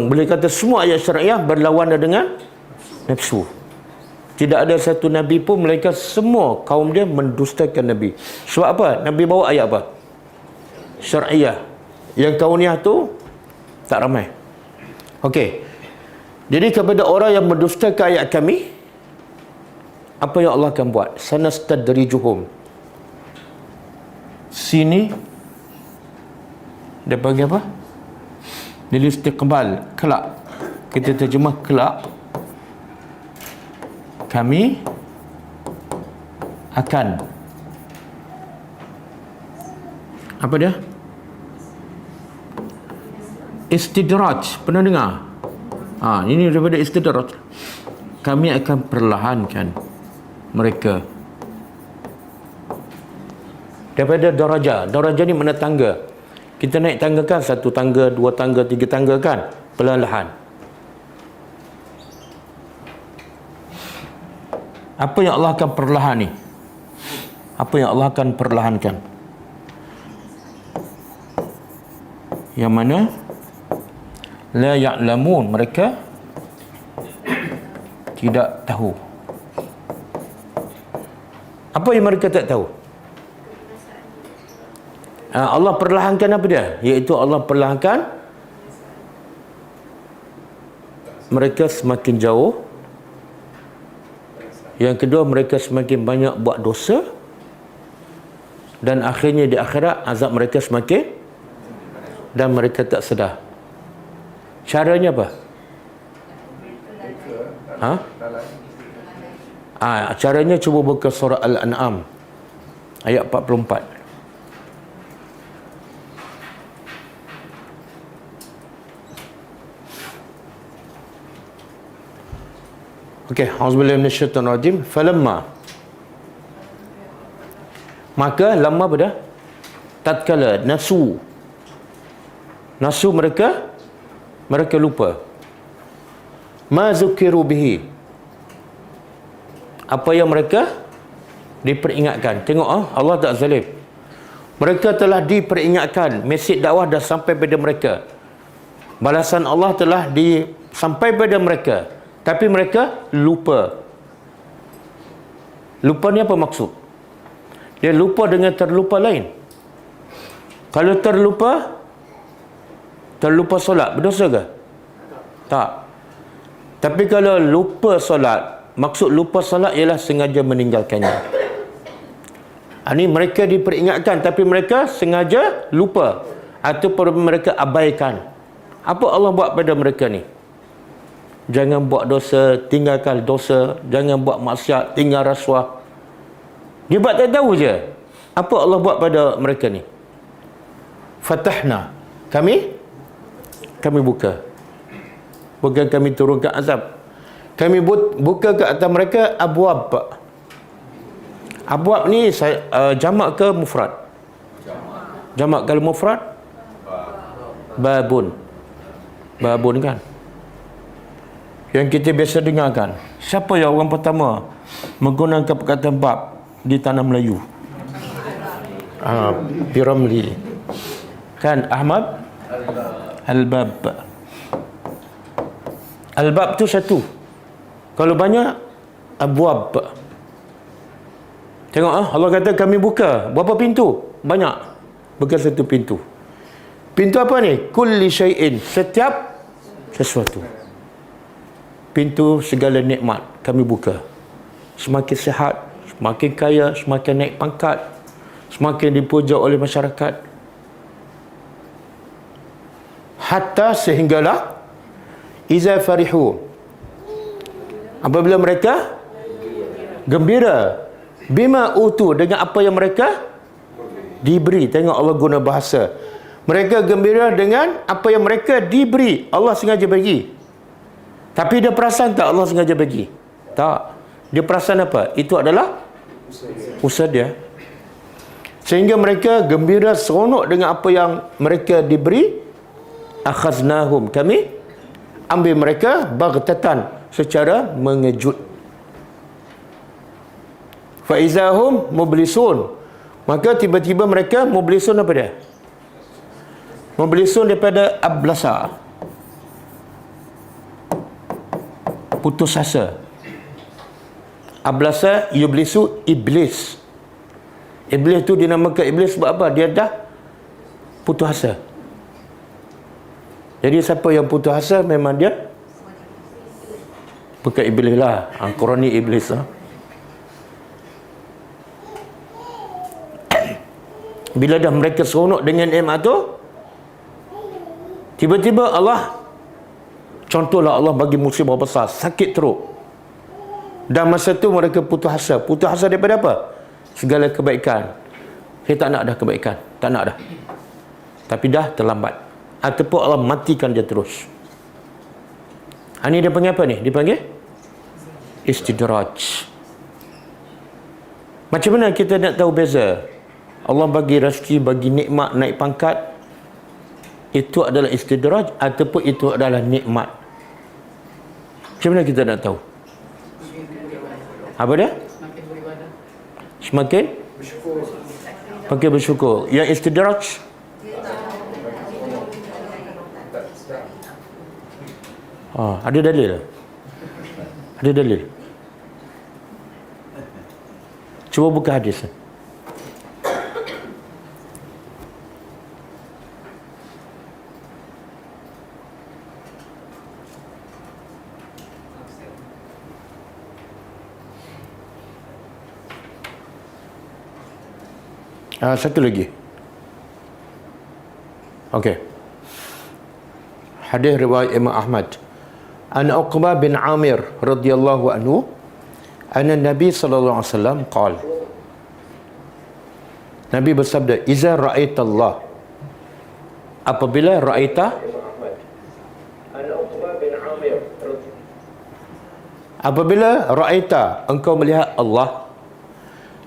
boleh kata semua ayat syar'iyah berlawanan dengan nafsu. Tidak ada satu Nabi pun, melainkan semua kaum dia mendustakan Nabi. Sebab apa? Nabi bawa ayat apa? Syar'iyah. Yang kauniyah tu tak ramai. Okey. Jadi kepada orang yang mendustakan ayat kami, apa yang Allah akan buat? Sanastadrijuhum. Sini dia panggil apa? Lil istiqbal, kelak. Kita terjemah kelak. Kami akan, apa dia? Istidraj. Pernah dengar? Ini daripada istidraj. Kami akan perlahankan mereka daripada daraja. Daraja ni mana tangga. Kita naik tangga kan, satu tangga, dua tangga, tiga tangga kan, perlahan-lahan. Apa yang Allah akan perlahan ni? Apa yang Allah akan perlahankan? Yang mana la ya'lamun, mereka tidak tahu. Apa yang mereka tak tahu? Allah perlahankan apa dia? Iaitu Allah perlahankan mereka semakin jauh. Yang kedua, mereka semakin banyak buat dosa. Dan akhirnya di akhirat azab mereka semakin, dan mereka tak sedar. Caranya apa? Caranya cuba buka surah Al-An'am ayat 44. Okey, auzubillahi minasyaitonir rajim. Falamma, maka lama pada tatkala nasu mereka lupa ma zukiru bihi, apa yang mereka diperingatkan. Tengok Allah tak zalim. Mereka telah diperingatkan, mesej dakwah dah sampai pada mereka, balasan Allah telah sampai pada mereka, tapi mereka lupa. Lupa ni apa maksud? Dia lupa dengan terlupa lain. Kalau terlupa solat, berdosa ke? Tak. Tapi kalau lupa solat, maksud lupa solat ialah sengaja meninggalkannya. Ini mereka diperingatkan tapi mereka sengaja lupa ataupun mereka abaikan. Apa Allah buat pada mereka ni? Jangan buat dosa, tinggalkan dosa. Jangan buat maksiat, tinggal rasuah. Dia buat tak tahu je. Apa Allah buat pada mereka ni? Fatahna, kami buka. Bukan kami turunkan azab. Kami buka ke atas mereka abwab. Abwab ni jamak ke mufrad? Jamak. Kalau mufrad babun kan, yang kita biasa dengarkan. Siapa yang orang pertama menggunakan perkataan bab di tanah Melayu? Piramli kan, Ahmad Al-Bab. Al-Bab tu satu, kalau banyak abwab. Tengok Allah kata kami buka berapa pintu? Banyak, bukan satu pintu. Pintu apa ni? Kulli syai'in, setiap sesuatu. Pintu segala nikmat kami buka. Semakin sihat, semakin kaya, semakin naik pangkat, semakin dipuja oleh masyarakat. Hatta sehinggalah iza farihu, apabila mereka gembira, bima utu, dengan apa yang mereka diberi. Tengok Allah guna bahasa. Mereka gembira dengan apa yang mereka diberi. Allah sengaja bagi. Tapi dia perasan tak Allah sengaja bagi? Tak. Dia perasan apa? Itu adalah usaha dia. Sehingga mereka gembira, seronok dengan apa yang mereka diberi. Akhaznahum, kami ambil mereka baghtatan, secara mengejut. Faizahum mublisun, maka tiba-tiba mereka mublisun. Apa dia? Mublisun daripada ablasa, putus asa. Ablasa yublisu, iblis. Iblis tu dinamakan iblis sebab apa? Dia dah putus asa. Jadi siapa yang putus asa memang dia bukan iblis lah. Qurani iblis lah. Bila dah mereka seronok dengan nikmat tu, tiba-tiba Allah, contohlah Allah bagi musibah besar, sakit teruk. Dan masa tu mereka putus asa. Putus asa daripada apa? Segala kebaikan. Saya tak nak dah kebaikan. Tak nak dah. Tapi dah terlambat. Ataupun Allah matikan dia terus. Ini dia panggil apa ni? Dia panggil istidraj. Macam mana kita nak tahu beza? Allah bagi rezeki, bagi nikmat, naik pangkat, itu adalah istidraj ataupun itu adalah nikmat? Macam mana kita nak tahu? Apa dia? Semakin bersyukur. Yang istidraj ada dalil? Ada dalil? Cuba buka hadis. Satu lagi. Okey. Hadis riwayat Imam Ahmad. An Uqbah bin Amir radhiyallahu anhu, anna Nabi sallallahu alaihi wasallam qala. Nabi bersabda, "Iza ra'aita Allah." Apabila ra'aita, apabila ra'aita, engkau melihat Allah,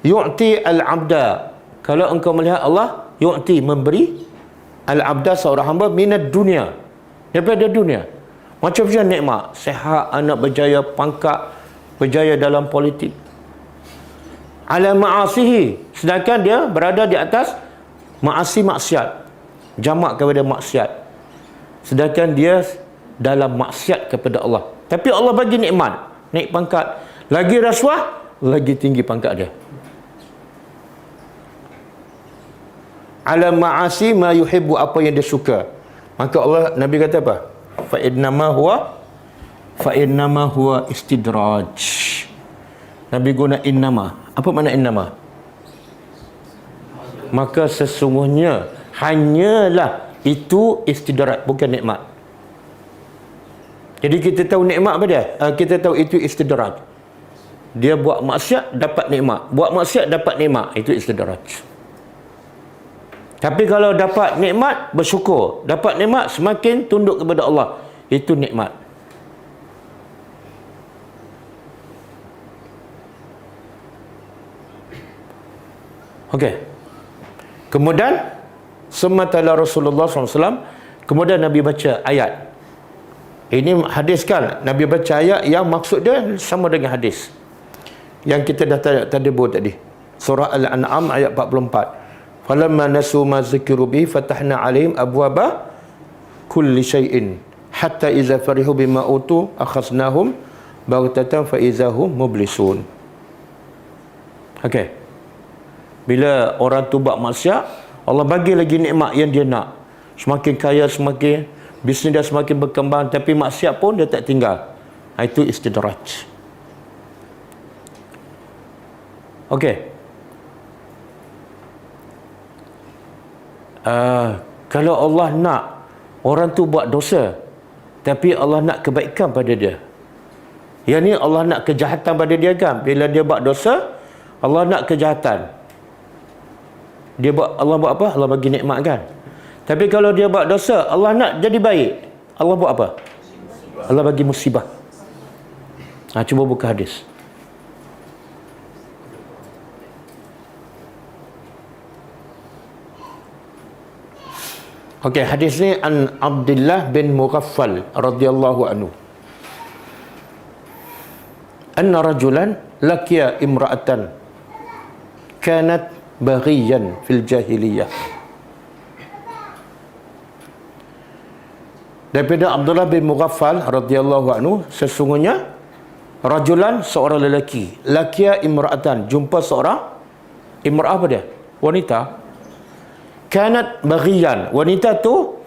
yu'ti al-'abda, kalau engkau melihat Allah, yu'ti, memberi, al-'abda, seorang hamba, minad dunia, daripada dunia. Macam macam nikmat, sihat, anak berjaya, pangkat, berjaya dalam politik. Ala ma'asihi, sedangkan dia berada di atas ma'asi, maksiat, jamak kepada maksiat, sedangkan dia dalam maksiat kepada Allah. Tapi Allah bagi nikmat, naik pangkat, lagi rasuah, lagi tinggi pangkat dia. Ala ma'asi ma yuhibbu, apa yang dia suka. Maka Allah, Nabi kata apa? Fa innama huwa istidraj. Nabi guna innama. Apa makna innama? Maka sesungguhnya hanyalah itu istidraj, bukan nikmat. Jadi kita tahu nikmat apa dia? Kita tahu itu istidraj. Dia buat maksiat dapat nikmat, buat maksiat dapat nikmat, itu istidraj. Tapi kalau dapat nikmat, bersyukur. Dapat nikmat, semakin tunduk kepada Allah, itu nikmat. Okey. Kemudian sematala Rasulullah SAW, kemudian Nabi baca ayat. Ini hadis kan, Nabi baca ayat yang maksud dia sama dengan hadis yang kita dah tadabbur tadi. Surah Al-An'am ayat 44. Falamma nasu ma zikiru bihi fatahna alaihim abwaba kulli syai'in hatta iza farihu bima utu akhaznahum baghtatan fa izahum mublisun. Okey. Bila orang tu buat maksiat, Allah bagi lagi nikmat yang dia nak. Semakin kaya, semakin bisnes dia semakin berkembang, tapi maksiat pun dia tak tinggal. Itu istidraj. Okey. Kalau Allah nak orang tu buat dosa, tapi Allah nak kebaikan pada dia. Yang ni Allah nak kejahatan pada dia kan. Bila dia buat dosa, Allah nak kejahatan. Allah buat apa? Allah bagi nikmat kan. Tapi kalau dia buat dosa, Allah nak jadi baik, Allah buat apa? Allah bagi musibah. Cuba buka hadis. Okey, hadis ni an Abdullah bin Mughaffal radhiyallahu anhu. Anna rajulan laqiya imra'atan kanat baghiyan fil jahiliyah. Daripada Abdullah bin Mughaffal radhiyallahu anhu, sesungguhnya rajulan, seorang lelaki, laqiya imra'atan, jumpa seorang imra'ah, apa dia? Wanita. Kanat baghiyan, wanita tu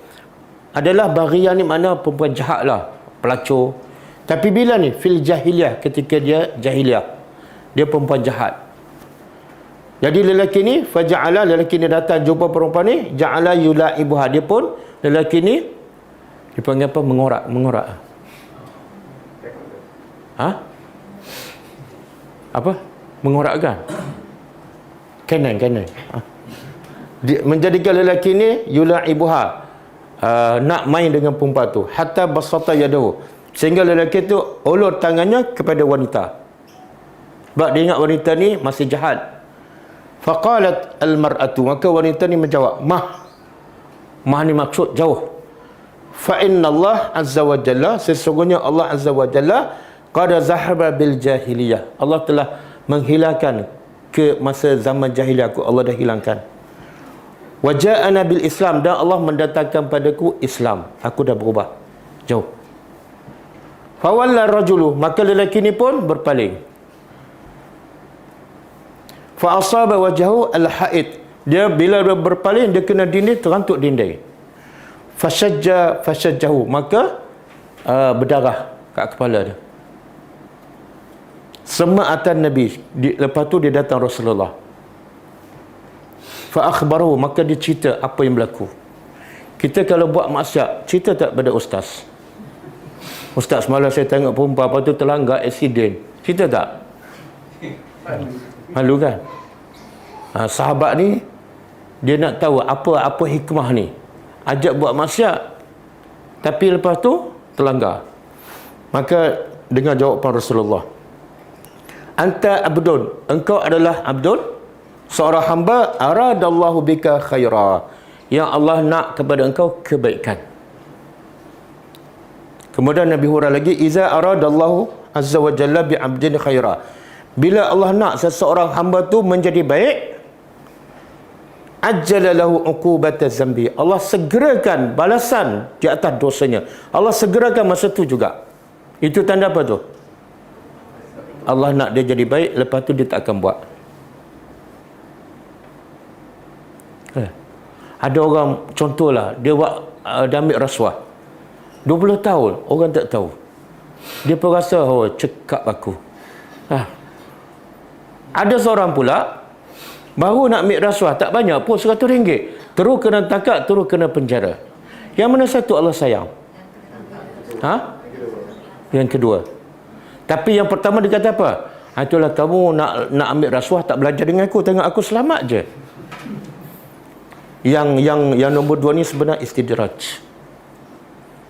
adalah baghiyan ni mana perempuan jahat lah, pelacur. Tapi bila ni fil jahiliyah, ketika dia jahiliyah, dia perempuan jahat. Jadi lelaki ni faja'ala, lelaki ni datang jumpa perempuan ni, ja'ala yula'ibuha, dia pun lelaki ni dipanggil apa? Mengorak. Apa? Mengorakkan. Kanan. Menjadikan lelaki ni yula'ibuha, nak main dengan perempuan tu, hatta basata yadahu, sehingga lelaki tu ulur tangannya kepada wanita. Sebab dia ingat wanita ni masih jahat. Faqalat al-mar'atu, maka wanita ni menjawab, mah ni maksud jauh. Fa inna Allah azza wa jalla, sesungguhnya Allah azza wa jalla qad zahaba bil jahiliyah, Allah telah menghilangkan ke masa zaman jahiliyah, Allah dah hilangkan. Wa ja'ana bil Islam, dan Allah mendatangkan padaku Islam, aku dah berubah jauh. Fa walla rajulu, maka lelaki ni pun berpaling. Fa asaba wajhahu al-haid, dia bila dia berpaling, dia kena dinding, terantuk dinding. Fasajjahu, maka berdarah kat kepala dia. Sema'atan Nabi, lepas tu dia datang Rasulullah. Fa akhbarahu, maka dia cerita apa yang berlaku. Kita kalau buat maksiat, cerita tak pada ustaz? Ustaz, semalam saya tengok perempuan, lepas tu terlanggar aksiden. Cerita tak? Malu kan? Sahabat ni, dia nak tahu apa hikmah ni. Ajak buat maksiat, tapi lepas tu terlanggar. Maka dengar jawapan Rasulullah. Anta abdun, engkau adalah abdun, seorang hamba, aradallahu bika khaira, yang Allah nak kepada engkau kebaikan. Kemudian Nabi hurah lagi, iza aradallahu azza wa jalla bi abdin khaira, bila Allah nak seseorang hamba tu menjadi baik, ajjala lahu uqubata zambi, Allah segerakan balasan di atas dosanya. Allah segerakan masa tu juga. Itu tanda apa tu? Allah nak dia jadi baik, lepas tu dia tak akan buat. Ada orang, contohlah, dia buat dia ambil rasuah 20 tahun, orang tak tahu. Dia pun rasa, oh, cekap aku. Ada seorang pula baru nak ambil rasuah, tak banyak pun, RM100, terus kena tangkap, terus kena penjara. Yang mana satu Allah sayang? Yang kedua. Tapi yang pertama dia kata apa? Itulah kamu nak ambil rasuah, tak belajar dengan aku, tengok aku selamat je. Yang nombor dua ni sebenarnya istidraj.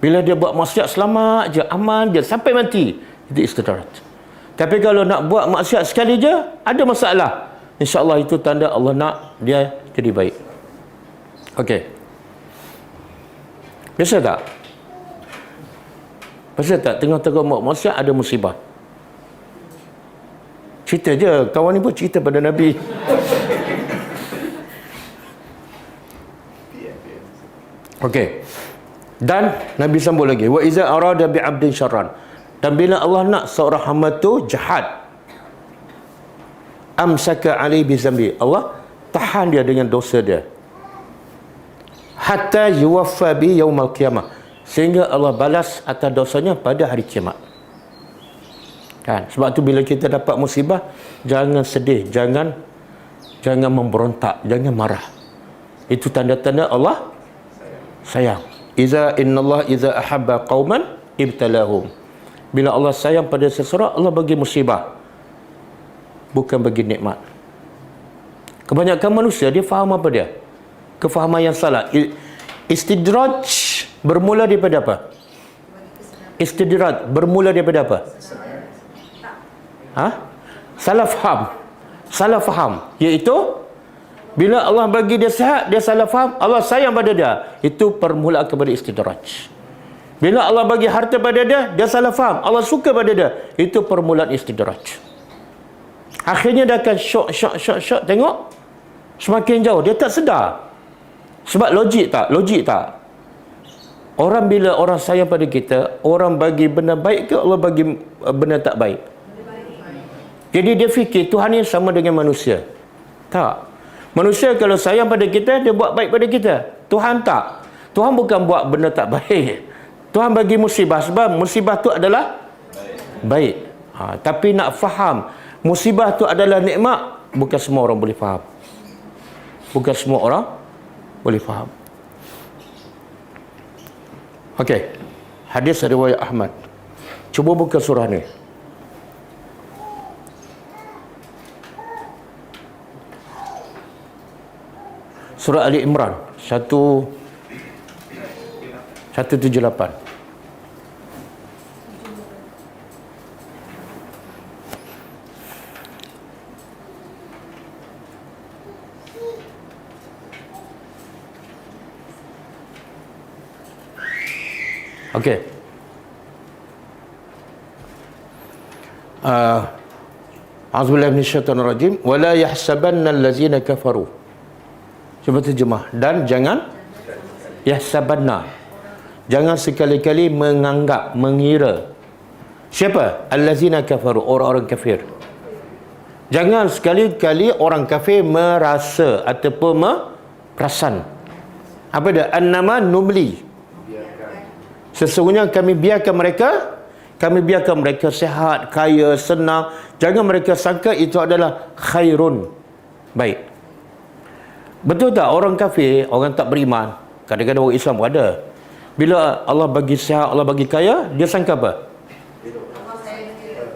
Bila dia buat maksiat selamat je, aman je sampai mati, itu istidraj. Tapi kalau nak buat maksiat sekali je, ada masalah, insya-Allah itu tanda Allah nak dia jadi baik. Okey. Biasa tak? Biasa tak tengah-tengah buat maksiat ada musibah? Cerita je, kawan ni pun cerita pada Nabi. Okey. Dan Nabi sambung lagi, wa iza arada bi 'abdin syarran, dan bila Allah nak seorang hamba tu jahat, amsaka alaihi bi zambi, Allah tahan dia dengan dosa dia, hatta yuwaffa bi yaumal qiyamah, sehingga Allah balas atas dosanya pada hari kiamat. Kan? Sebab tu bila kita dapat musibah, jangan sedih, jangan memberontak, jangan marah. Itu tanda-tanda Allah sayang. Innallaha iza ahabba qauman ibtalahum. Bila Allah sayang pada seseorang, Allah bagi musibah, bukan bagi nikmat. Kebanyakan manusia dia faham apa dia? Kefahaman yang salah. Istidraj bermula daripada apa? Istidraj bermula daripada apa? Salah faham, iaitu bila Allah bagi dia sihat, dia salah faham, Allah sayang pada dia, itu permulaan kepada istidraj. Bila Allah bagi harta pada dia, dia salah faham, Allah suka pada dia, itu permulaan istidraj. Akhirnya dia akan syok, tengok semakin jauh, dia tak sedar. Sebab logik tak? Orang bila orang sayang pada kita, orang bagi benda baik ke Allah bagi benda tak baik? Jadi dia fikir Tuhan ni sama dengan manusia. Tak. Manusia kalau sayang pada kita, dia buat baik pada kita. Tuhan tak. Tuhan bukan buat benda tak baik. Tuhan bagi musibah sebab musibah tu adalah baik. Tapi nak faham musibah tu adalah nikmat, bukan semua orang boleh faham. Bukan semua orang boleh faham. Okey. Hadis riwayat Ahmad. Cuba buka surah ni. Surah Ali Imran 178. Okey. A'udzubillahi minasyaitonir rajim. Wala yahsabanna allazina kafaru. Cuba terjemah. Dan jangan yahsabanna, jangan sekali-kali menganggap, mengira. Siapa? Allazina kafaru, orang-orang kafir. Jangan sekali-kali orang kafir merasa ataupun perasan. Apa dia? Annama numli, sesungguhnya kami biarkan mereka sihat, kaya, senang. Jangan mereka sangka itu adalah khairun, baik. Betul tak orang kafir, orang tak beriman, kadang-kadang orang Islam pun ada, bila Allah bagi sihat, Allah bagi kaya, dia sangka apa?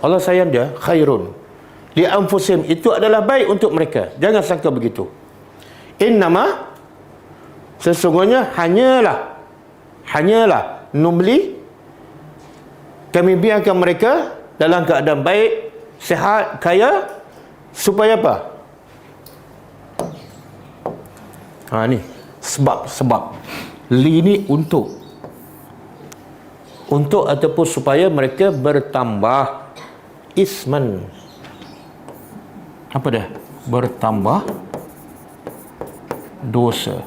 Allah sayang dia. Khairun li anfusihim, itu adalah baik untuk mereka. Jangan sangka begitu. Innama, sesungguhnya hanyalah numli, kami biarkan mereka dalam keadaan baik, sihat, kaya, supaya apa? Ni sebab li ni untuk ataupun supaya mereka bertambah isman. Apa dah? Bertambah dosa.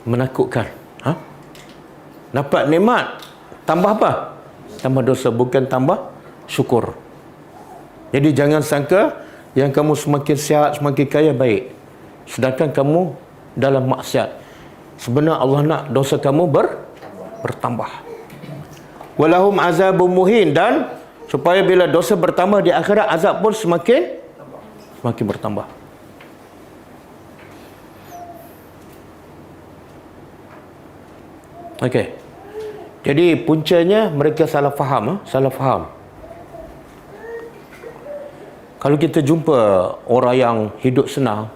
Menakutkan. Dapat nikmat, tambah apa? Tambah dosa, bukan tambah syukur. Jadi jangan sangka yang kamu semakin sihat, semakin kaya, baik, sedangkan kamu dalam maksiat. Sebenarnya Allah nak dosa kamu bertambah. Walahum azabun muhin, dan supaya bila dosa bertambah di akhirat, azab pun semakin bertambah. Okey. Jadi puncanya mereka salah faham. Kalau kita jumpa orang yang hidup senang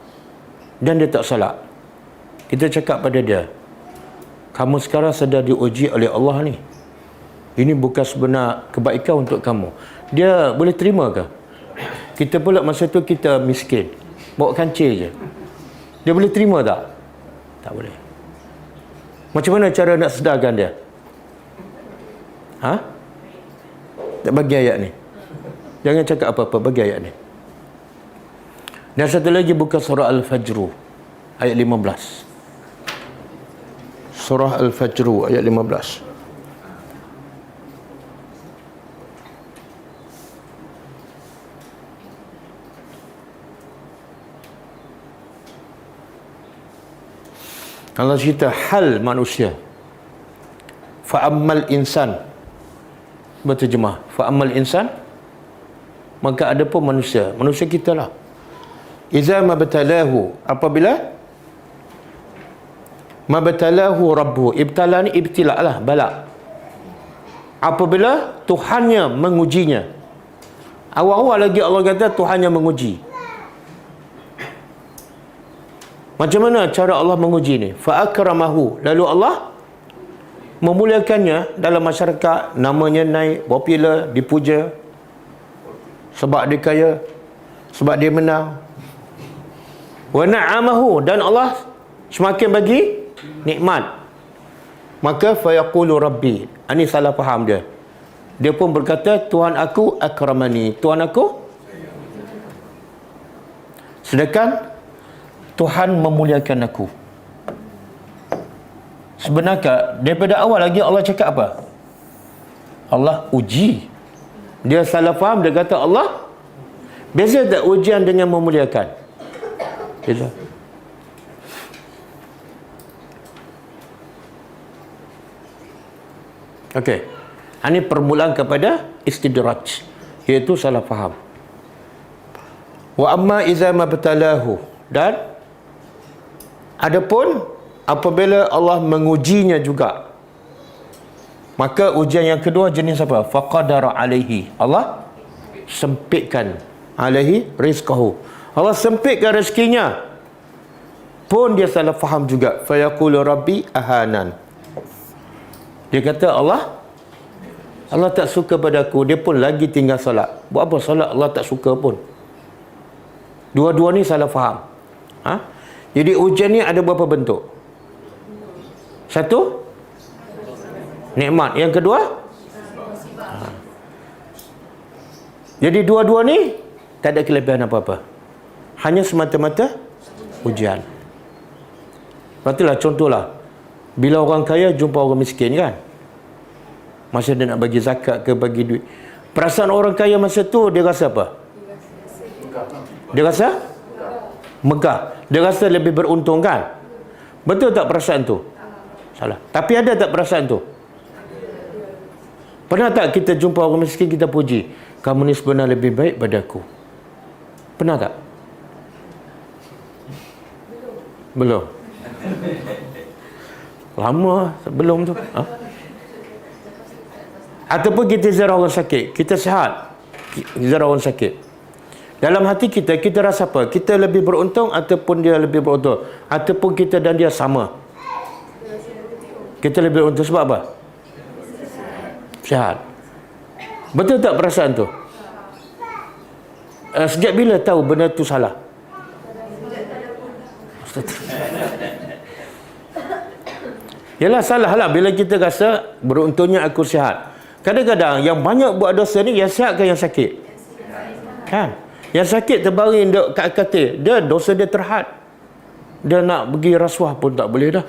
dan dia tak salat, kita cakap pada dia, kamu sekarang sedang diuji oleh Allah ni. Ini bukan sebenar kebaikan untuk kamu. Dia boleh terima ke? Kita pula masa tu kita miskin, bawa kancil je. Dia boleh terima tak? Tak boleh. Macam mana cara nak sedarkan dia? Tak bagi ayat ni. Jangan cakap apa-apa, bagi ayat ni. Dan satu lagi buka surah Al-Fajr ayat 15. Surah Al-Fajr ayat 15. Allah cerita hal manusia. Fa'ammal insan. Berterjemah, fa'ammal insan, maka ada pun manusia kita lah. Iza mabtalahu, apabila mabtalahu rabbuhu, ibtala ni ibtila lah, bala. Apabila Tuhannya mengujinya. Awal-awal lagi Allah kata Tuhannya menguji. Macam mana cara Allah menguji ni? Fa akramahu, lalu Allah memuliakannya dalam masyarakat, namanya naik, popular, dipuja sebab dia kaya, sebab dia menang. Wa na'amahu, dan Allah semakin bagi nikmat. Maka fa yaqulu rabbi, ini salah faham dia. Dia pun berkata Tuhan aku akramani, Tuhan aku. Sedangkan Tuhan memuliakan aku. Sebenarnya daripada awal lagi Allah cakap apa? Allah uji. Dia salah faham, dia kata Allah. Beza tak ujian dengan memuliakan? Beza. Okey. Ini permulaan kepada istidraj, iaitu salah faham. Wa amma iza mabtalahu, dan adapun apabila Allah mengujinya juga, maka ujian yang kedua jenis apa? Faqadara alaihi, Allah sempitkan, alaihi rizqahu, Allah sempitkan rezekinya, pun dia salah faham juga. Fayaqulu rabbi ahanan, dia kata Allah tak suka padaku, dia pun lagi tinggal solat. Buat apa solat Allah tak suka pun? Dua-dua ni salah faham. Jadi ujian ni ada berapa bentuk? Satu, nikmat. Yang kedua, jadi dua-dua ni tak ada kelebihan apa-apa, hanya semata-mata ujian. Berarti contohlah, bila orang kaya jumpa orang miskin kan, masa dia nak bagi zakat ke bagi duit, perasaan orang kaya masa tu dia rasa apa? Dia rasa megah, dia rasa lebih beruntung kan? Betul tak perasaan tu? Salah. Tapi ada tak perasaan tu? Pernah tak kita jumpa orang miskin, kita puji, kamu ni sebenarnya lebih baik pada aku? Pernah tak? Belum. Lama sebelum tu. Ataupun kita ziarah orang sakit, kita sihat, ziarah orang sakit. Dalam hati kita, kita rasa apa? Kita lebih beruntung ataupun dia lebih beruntung? Ataupun kita dan dia sama? Kita lebih beruntung sebab apa? Sihat. Betul tak perasaan tu? Sejak bila tahu benda tu salah? Yalah, salah lah bila kita rasa beruntungnya aku sihat. Kadang-kadang yang banyak buat dosa ni yang sihat ke yang sakit? Kan? Yang sakit terbaring kat katil, dia dosa dia terhad. Dia nak pergi rasuah pun tak boleh dah.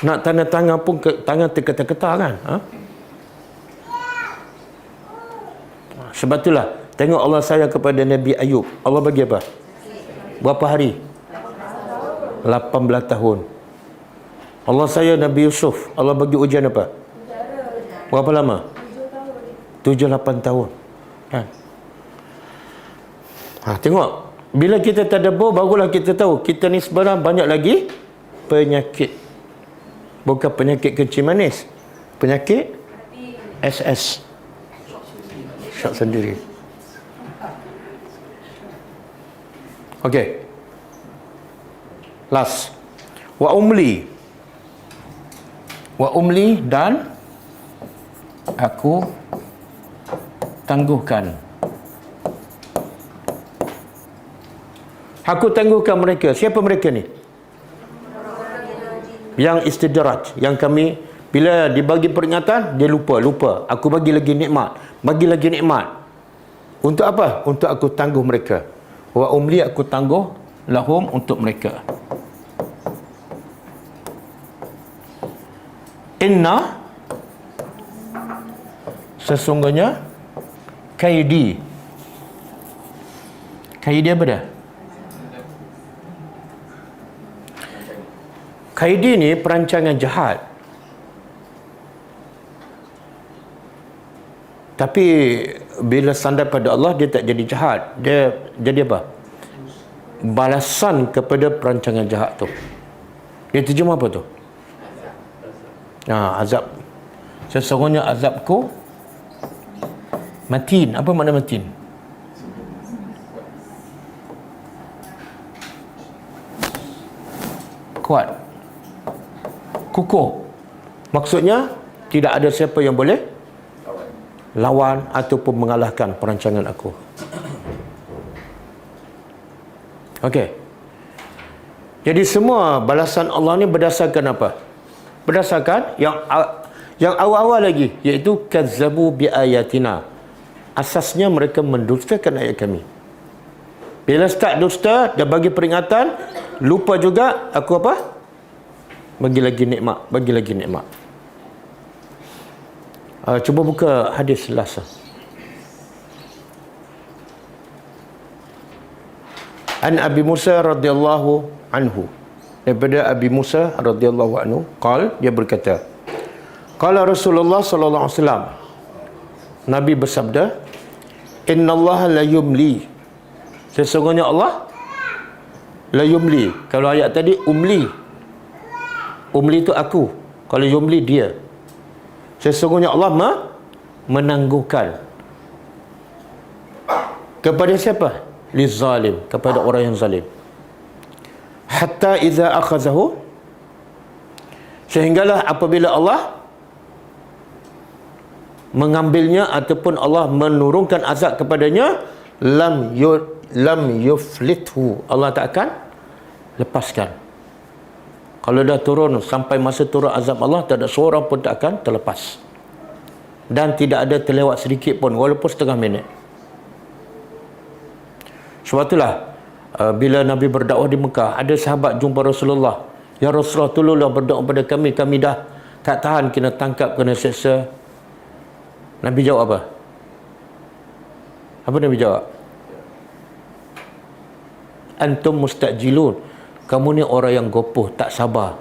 Nak tanda tangan pun tangan terketar-ketar kan? Sebab itulah tengok Allah sayang kepada Nabi Ayub. Allah bagi apa? Berapa hari? 18 tahun. Allah sayang Nabi Yusuf. Allah bagi ujian apa? Berapa lama? 7-8 tahun. Kan? Tengok. Bila kita tadabbur, barulah kita tahu kita ni sebenarnya banyak lagi penyakit. Bukan penyakit kencing manis. Penyakit SS. Syok sendiri. Okey. Last. Wa umli dan aku tangguhkan. Aku tangguhkan mereka. Siapa mereka ni? Yang istidraj, yang kami bila dibagi peringatan dia lupa. Aku bagi lagi nikmat. Untuk apa? Untuk aku tangguh mereka. Wa umli, aku tangguh lahum, untuk mereka. Inna, sesungguhnya, kaidi apa dah? Kaidi ni perancangan jahat. Tapi bila sandar pada Allah, dia tak jadi jahat. Dia jadi apa? Balasan kepada perancangan jahat tu. Dia terjemah apa tu? Azab. Sesungguhnya azabku matin. Apa makna matin? Kuat. Kukuh. Maksudnya tidak ada siapa yang boleh lawan ataupun mengalahkan perancangan aku. Okey. Jadi semua balasan Allah ni berdasarkan apa? Berdasarkan yang awal-awal lagi, iaitu kazzabu bi ayatina. Asasnya mereka mendustakan ayat kami. Bila start dusta, dia bagi peringatan, lupa juga, aku apa? Bagi lagi nikmat. Cuba buka hadis last. An Abi Musa radhiyallahu anhu. Daripada Abi Musa radhiyallahu anhu, dia berkata, qala Rasulullah sallallahu alaihi wasallam, Nabi bersabda, innallaha la yumli, sesungguhnya Allah la yumli. Kalau ayat tadi umli itu aku, kalau yumli dia. Sesungguhnya Allah menangguhkan kepada siapa? Lizalim, kepada orang yang zalim. Hatta iza akhazahu, sehinggalah apabila Allah mengambilnya ataupun Allah menurunkan azab kepadanya, lam yuflithu, Allah tak akan lepaskan. Kalau dah turun, sampai masa turun azab Allah, tak ada seorang pun tak akan terlepas. Dan tidak ada terlewat sedikit pun, walaupun setengah minit. Sebab itulah, bila Nabi berdakwah di Mekah, ada sahabat jumpa Rasulullah. Ya Rasulullah, tolonglah berdoa pada kami. Kami dah tak tahan, kena tangkap, kena seksa. Nabi jawab apa? Apa Nabi jawab? Antum mustajilun. Kamu ni orang yang gopoh, tak sabar.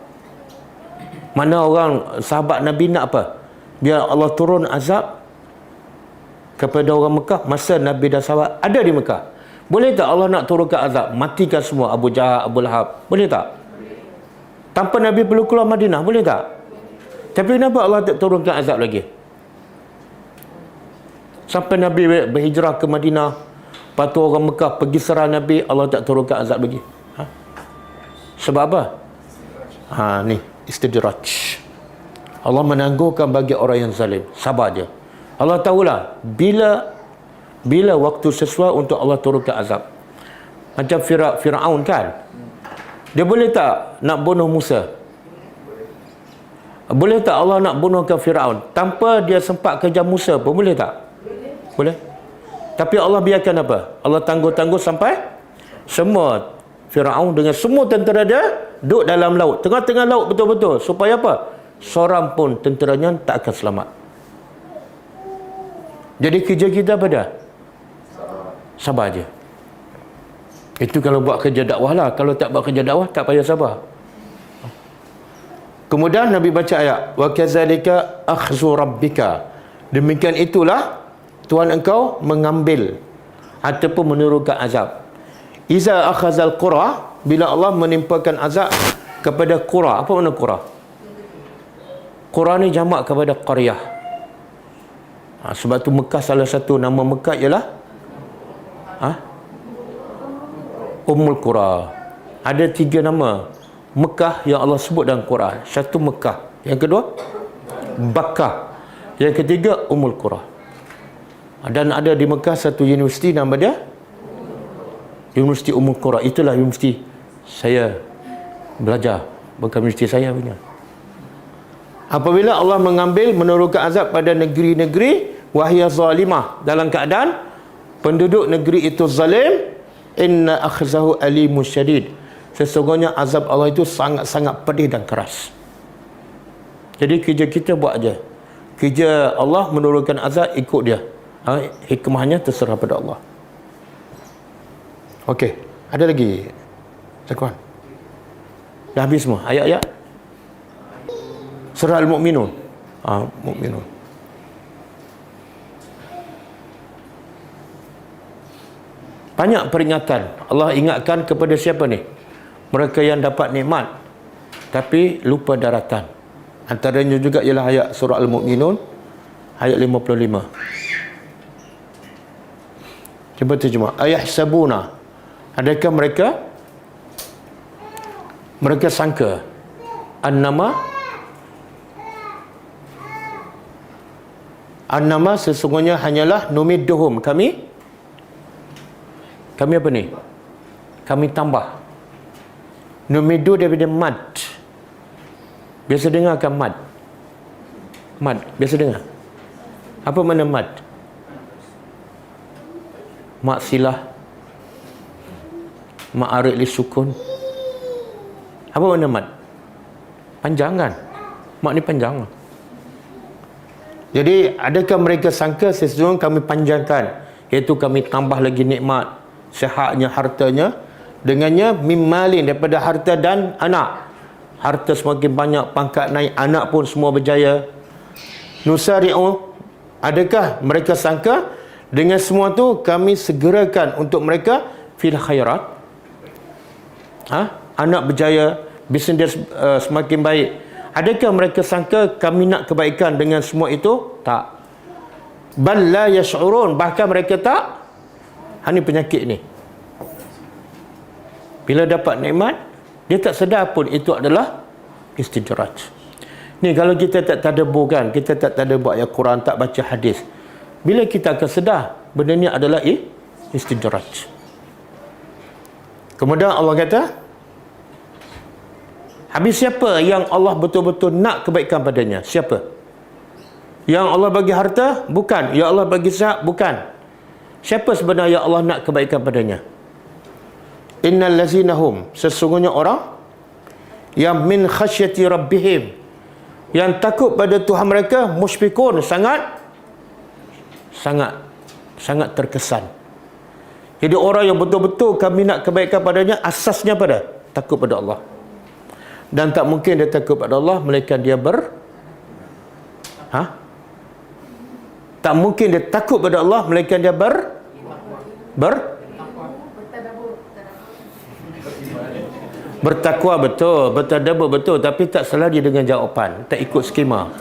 Mana orang sahabat Nabi nak apa? Biar Allah turun azab kepada orang Mekah masa Nabi dan sahabat ada di Mekah. Boleh tak Allah nak turunkan azab, matikan semua Abu Jahal, Abu Lahab? Boleh tak? Tanpa Nabi perlu keluar Madinah, boleh tak? Tapi kenapa Allah tak turunkan azab lagi? Sampai Nabi berhijrah ke Madinah, lepas tu orang Mekah pergi serang Nabi, Allah tak turunkan azab lagi. Sebab apa? Ni istidraj. Allah menangguhkan bagi orang yang zalim. Sabar je. Allah tahulah bila waktu sesuai untuk Allah turunkan azab. Macam Firaun kan, dia boleh tak nak bunuh Musa? Boleh tak Allah nak bunuhkan Firaun tanpa dia sempat kejar Musa pun? Boleh tak? Boleh. Tapi Allah biarkan apa? Allah tangguh-tangguh sampai semua Firaun dengan semua tentera dia duduk dalam laut, tengah-tengah laut betul-betul. Supaya apa? Seorang pun tenteranya tak akan selamat. Jadi kerja kita apa dah? Sabar je. Itu kalau buat kerja dakwah lah. Kalau tak buat kerja dakwah, tak payah sabar. Kemudian Nabi baca ayat, wa kadzalika akhzu rabbika. Demikian itulah Tuhan engkau mengambil ataupun menurunkan azab. Iza akhazal qura, bila Allah menimpakan azab kepada qura. Apa makna qura? Qura ni jamak kepada qaryah. Sebab tu Mekah, salah satu nama Mekah ialah Ummul Qura. Ada 3 nama Mekah yang Allah sebut dalam Quran. Satu Mekah, yang kedua Bakkah, yang ketiga Ummul Qura. Dan ada di Mekah satu universiti, nama dia Universiti Ummul Qura. Itulah universiti saya belajar, bukan universiti saya punya. Apabila Allah mengambil menurunkan azab pada negeri-negeri wahya zalimah, dalam keadaan penduduk negeri itu zalim, inna akhzahu alimun syadid. Sesungguhnya azab Allah itu sangat-sangat pedih dan keras. Jadi kerja kita buat aja. Kerja Allah menurunkan azab, ikut dia. Hikmahnya terserah pada Allah. Okey, ada lagi Zakwan? Dah habis semua ayat-ayat surah Al-Mu'minun. Mu'minun. Banyak peringatan. Allah ingatkan kepada siapa ni? Mereka yang dapat nikmat tapi lupa daratan. Antaranya juga ialah ayat surah Al-Mu'minun ayat 55. Cuba terjemah. Ayahsabuna, adakah mereka sangka annama sesungguhnya hanyalah numidduhum, kami apa ni? Kami tambah. Numiddu daripada mad. Biasa dengar kan mad? Mad, biasa dengar. Apa makna mad? Mak silah, mak arik li sukun. Apa makna mad? Panjang kan? Mak ni panjang. Jadi adakah mereka sangka sesungguhnya kami panjangkan, iaitu kami tambah lagi nikmat, sihatnya, hartanya, dengannya mimmalin, daripada harta dan anak. Harta semakin banyak, pangkat naik, anak pun semua berjaya. Nusari'u, adakah mereka sangka dengan semua tu kami segerakan untuk mereka fil khairat? Anak berjaya, bisnes dia semakin baik. Adakah mereka sangka kami nak kebaikan dengan semua itu? Tak. Bal la yash'urun, bahkan mereka tak. Ini penyakit ni. Bila dapat nikmat, dia tak sedar pun itu adalah istidraj. Ni kalau kita tak tadabbur kan, kita tak tadabbur ayat Quran, tak baca hadis, bila kita akan sedar benda ni adalah istidraj. Kemudian Allah kata, habis siapa yang Allah betul-betul nak kebaikan padanya? Siapa? Yang Allah bagi harta? Bukan. Yang Allah bagi sihat? Bukan. Siapa sebenarnya Allah nak kebaikan padanya? Innal lazinahum, sesungguhnya orang yang min khasyati rabbihim, yang takut pada Tuhan mereka, musyfikun, sangat terkesan. Jadi orang yang betul-betul kami nak kebaikan padanya, asasnya pada takut pada Allah. Dan tak mungkin dia takut pada Allah melainkan dia tak mungkin dia takut pada Allah melainkan dia Bertakwa betul, bertadabbur betul, tapi tak selari dengan jawapan, tak ikut skema.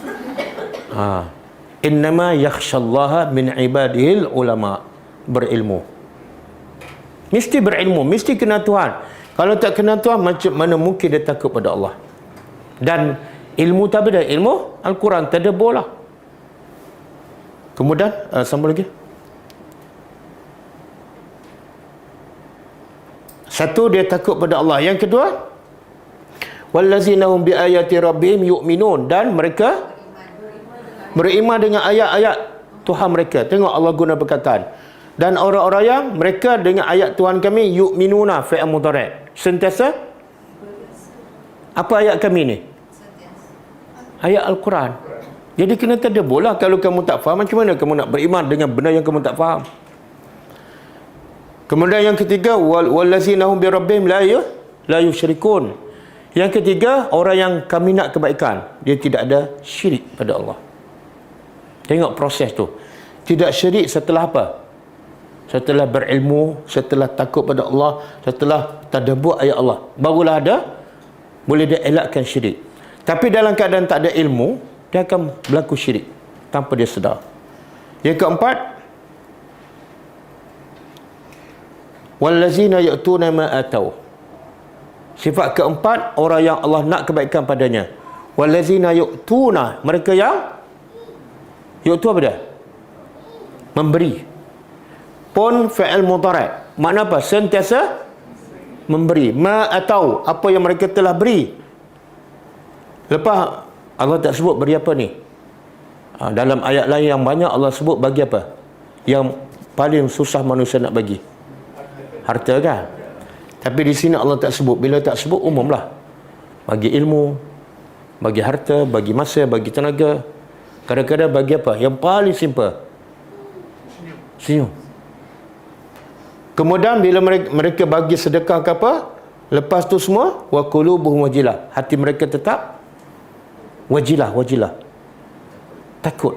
Innama yakhshallaha min ibadihil ulama. Berilmu. Mesti berilmu, mesti kenal Tuhan. Kalau tak kenal Tuhan, macam mana mungkin dia takut pada Allah? Dan ilmu tak beda, ilmu Al-Quran, tadabbur lah. Kemudian, sambung lagi. Satu, dia takut pada Allah. Yang kedua, wallazina hum bi ayati rabbihim yu'minun, dan mereka beriman dengan ayat-ayat Tuhan mereka. Tengok Allah guna perkataan. Dan orang-orang yang mereka dengan ayat Tuhan kami yu'minuna fi'il mudhari'. Sentiasa. Apa ayat kami ni? Ayat Al-Quran. Jadi kena tadabbur lah. Kalau kamu tak faham, macam mana kamu nak beriman dengan benda yang kamu tak faham? Kemudian yang ketiga, wallazina hum bi rabbihim la yusyrikun. Yang ketiga, orang yang kami nak kebaikan, dia tidak ada syirik pada Allah. Tengok proses tu. Tidak syirik setelah apa? Setelah berilmu, setelah takut pada Allah, setelah tadabbur ayat Allah, barulah ada, boleh dia elakkan syirik. Tapi dalam keadaan tak ada ilmu, dia akan berlaku syirik tanpa dia sedar. Yang keempat, wallazina ya'tuna ma atau. Sifat keempat, orang yang Allah nak kebaikan padanya. Wallazina yu'tuna, mereka yang yu'tu apa dia? Memberi. Pun fi'il mudhari'. Makna apa? Sentiasa memberi. Ma atau, apa yang mereka telah beri. Lepas Allah tak sebut beri apa ni? Dalam ayat lain yang banyak Allah sebut bagi apa? Yang paling susah manusia nak bagi. Harta kan? Tapi di sini Allah tak sebut. Bila tak sebut, umumlah. Bagi ilmu, bagi harta, bagi masa, bagi tenaga. Kadang-kadang bagi apa? Yang paling simple. Senyum. Kemudian bila mereka bagi sedekah ke apa, lepas tu semua, wa qulubuhum wajilah. Hati mereka tetap wajilah. Takut.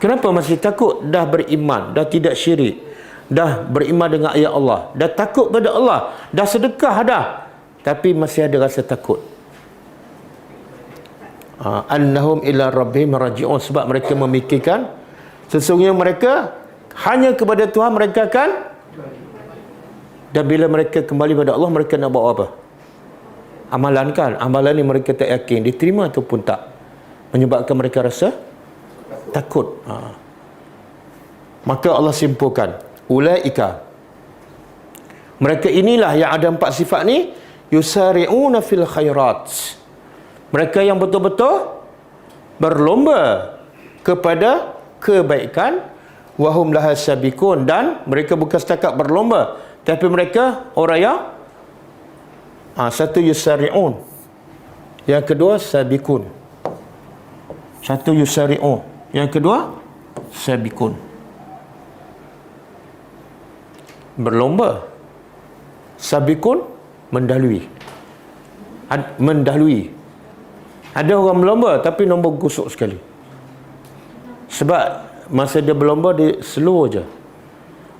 Kenapa masih takut? Dah beriman, dah tidak syirik, dah beriman dengan ayat Allah, dah takut pada Allah, dah sedekah dah, tapi masih ada rasa takut. Annahum ila rabbihim raji'un, sebab mereka memikirkan sesungguhnya mereka hanya kepada Tuhan mereka akan, dan bila mereka kembali pada Allah, mereka nak buat apa? Amalan kan? Amalan ni mereka tak yakin diterima ataupun tak, menyebabkan mereka rasa takut. Maka Allah simpulkan, ulaika, mereka inilah yang ada empat sifat ni, yusari'una fil khairat, mereka yang betul-betul berlomba kepada kebaikan, wahum laha sabiqun, dan mereka bukan setakat berlomba, tapi mereka orang yang satu yusari'un, yang kedua sabiqun. Satu yusari'un, yang kedua sabiqun. Berlomba. Sabiqun mendahului. Mendahului. Ada orang berlomba tapi nombor gusuk sekali. Sebab masa dia berlomba, dia slow je.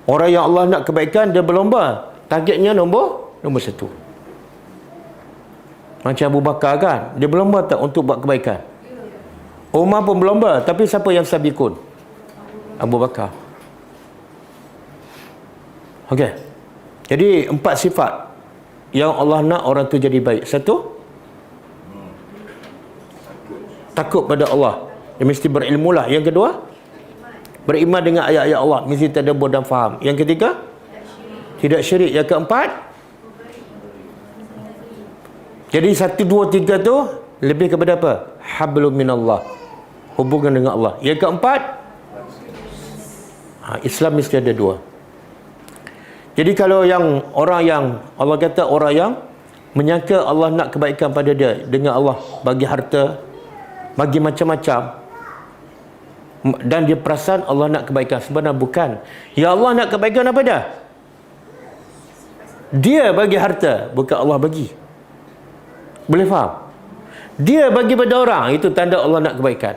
Orang yang Allah nak kebaikan, dia berlomba, targetnya nombor satu. Macam Abu Bakar kan, dia berlomba tak untuk buat kebaikan? Umar pun berlomba, tapi siapa yang sabiqun? Abu Bakar. Okey. Jadi empat sifat yang Allah nak orang tu jadi baik. Satu, takut pada Allah, dia mesti berilmu lah. Yang kedua, beriman dengan ayat-ayat Allah, mesti tadabbur dan faham. Yang ketiga, tidak syirik. Yang keempat, jadi 1, 2, 3 tu lebih kepada apa? Hablum minallah, hubungan dengan Allah. Yang keempat, Islam mesti ada dua. Jadi kalau yang orang yang Allah kata, orang yang menyangka Allah nak kebaikan pada dia dengan Allah bagi harta, bagi macam-macam, dan dia perasan Allah nak kebaikan, sebenarnya bukan. Ya Allah nak kebaikan apa dah? Dia bagi harta, bukan Allah bagi. Boleh faham? Dia bagi pada orang, itu tanda Allah nak kebaikan.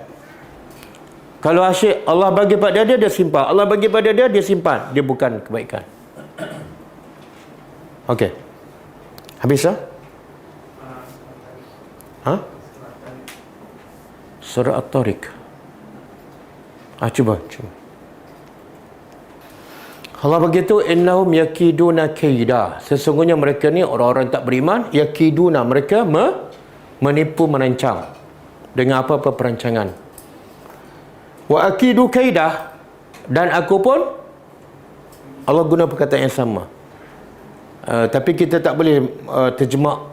Kalau asyik Allah bagi pada dia, dia simpan. Allah bagi pada dia, dia simpan. Dia bukan kebaikan. Okey. Habis dah? Ha? Surah At-Tariq. Cuba. Allah begitu, innahum yakiduna kaida. Sesungguhnya mereka ni orang-orang tak beriman, yakiduna, mereka menipu, merancang dengan apa-apa perancangan. Wa akidu kaidah, dan aku pun, Allah guna perkataan yang sama. Tapi kita tak boleh terjemah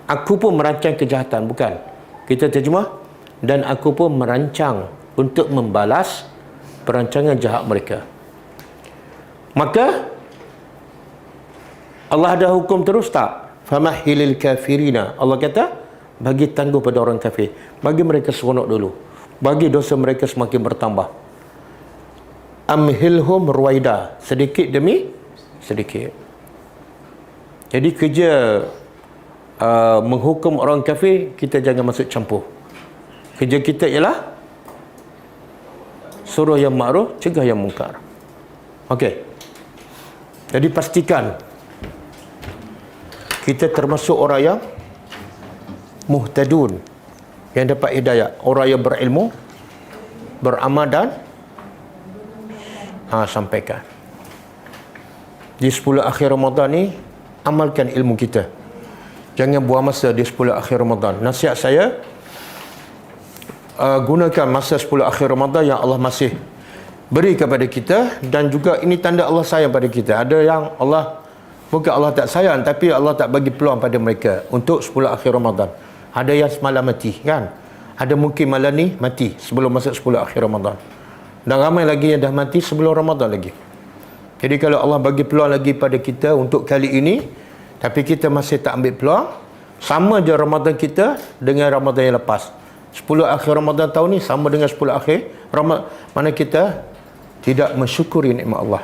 aku pun merancang kejahatan, bukan. Kita terjemah dan aku pun merancang untuk membalas perancangan jahat mereka. Maka Allah ada hukum terus tak? Famahilil kafirina. Allah kata, bagi tangguh pada orang kafir. Bagi mereka seronok dulu. Bagi dosa mereka semakin bertambah. Amhilhum ruwaida. Sedikit demi sedikit. Jadi kerja menghukum orang kafir, kita jangan masuk campur. Kerja kita ialah suruh yang ma'ruf, cegah yang mungkar. Okey. Jadi pastikan kita termasuk orang yang muhtadun, yang dapat hidayah, orang yang berilmu, beramal dan sampaikan. Di 10 akhir Ramadan ni, amalkan ilmu kita. Jangan buang masa di 10 akhir Ramadan. Nasihat saya, gunakan masa 10 akhir Ramadan yang Allah masih beri kepada kita, dan juga ini tanda Allah sayang pada kita. Ada yang Allah, bukan Allah tak sayang, tapi Allah tak bagi peluang pada mereka untuk 10 akhir Ramadan. Ada yang semalam mati, kan? Ada mungkin malam ni mati sebelum masuk 10 akhir Ramadan. Dan ramai lagi yang dah mati sebelum Ramadan lagi. Jadi kalau Allah bagi peluang lagi pada kita untuk kali ini, tapi kita masih tak ambil peluang, sama je Ramadan kita dengan Ramadan yang lepas. 10 akhir Ramadan tahun ni sama dengan 10 akhir Ramadan, mana kita tidak mensyukuri nikmat Allah.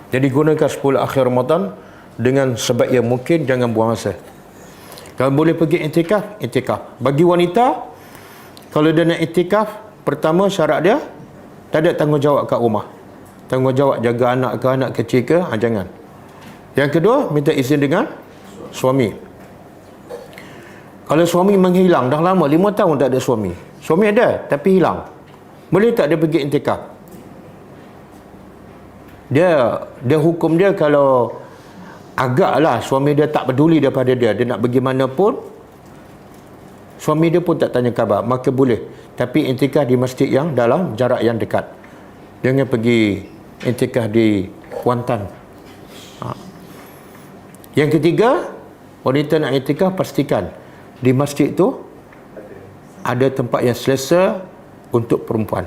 Jadi gunakan 10 akhir Ramadan dengan sebaik yang mungkin, jangan buang masa. Kalau boleh pergi iktikaf, iktikaf. Bagi wanita, kalau dia nak iktikaf, pertama syarat dia, tak ada tanggungjawab kat rumah. Tanggungjawab jaga anak ke, anak kecil ke, jangan. Yang kedua, minta izin dengan suami. Kalau suami menghilang, dah lama, 5 tahun tak ada suami. Suami ada, tapi hilang. Boleh tak dia pergi iktikaf? Dia hukum dia, kalau agaklah suami dia tak peduli daripada dia nak pergi mana pun, suami dia pun tak tanya khabar, maka boleh. Tapi iktikaf di masjid yang dalam jarak yang dekat. Jangan pergi iktikaf di Kuantan. Yang ketiga, wanita nak iktikaf, pastikan di masjid tu ada tempat yang selesa untuk perempuan.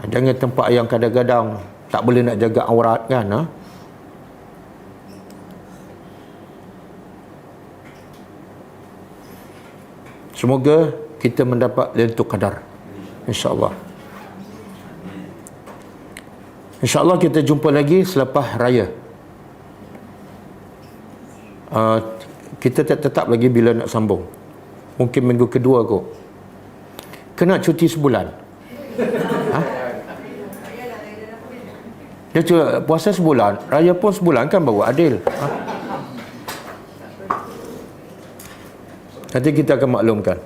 Jangan tempat yang kadang-kadang tak boleh nak jaga aurat, kan? Semoga kita mendapat Lailatul Qadar, insya-Allah. InsyaAllah kita jumpa lagi selepas raya. Kita tetap lagi bila nak sambung. Mungkin minggu kedua kot. Kena cuti sebulan. Dia cuba puasa sebulan, raya pun sebulan, kan baru adil. Nanti kita akan maklumkan.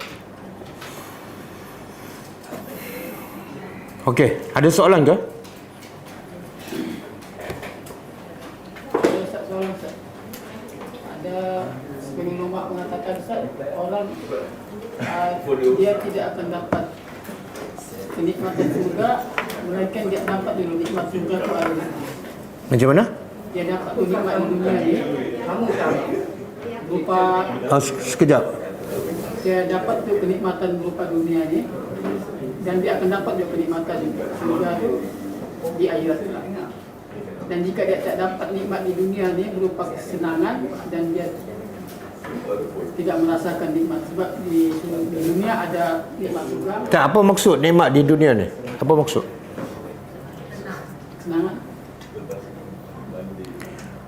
Okey, ada soalan ke? Dia tidak akan dapat kenikmatan surga, melainkan dia dapat dulu nikmat surga itu ada. Macam mana? Dia dapat nikmat dunia ni berupa Sekejap. dia dapat tu kenikmatan berupa dunia ni, dan dia akan dapat juga kenikmatan surga tu di akhirat. Dan jika dia tak dapat nikmat di dunia ni berupa kesenangan, dan dia tidak merasakan nikmat, sebab di dunia ada nikmat surga. Tak, apa maksud nikmat di dunia ni? Apa maksud? Kesenangan.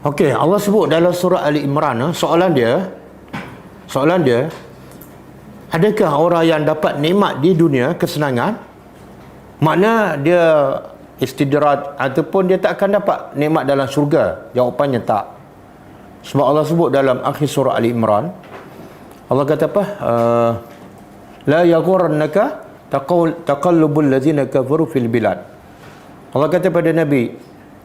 Okey, Allah sebut dalam surah Ali Imran, soalan dia, adakah orang yang dapat nikmat di dunia, kesenangan, makna dia istidrat ataupun dia tak akan dapat nikmat dalam syurga? Jawapannya tak. Sebab Allah sebut dalam akhir surah Ali Imran, Allah kata apa? La yaghurrannaka taqallubul ladzina kafaru fil bilad. Allah kata pada Nabi,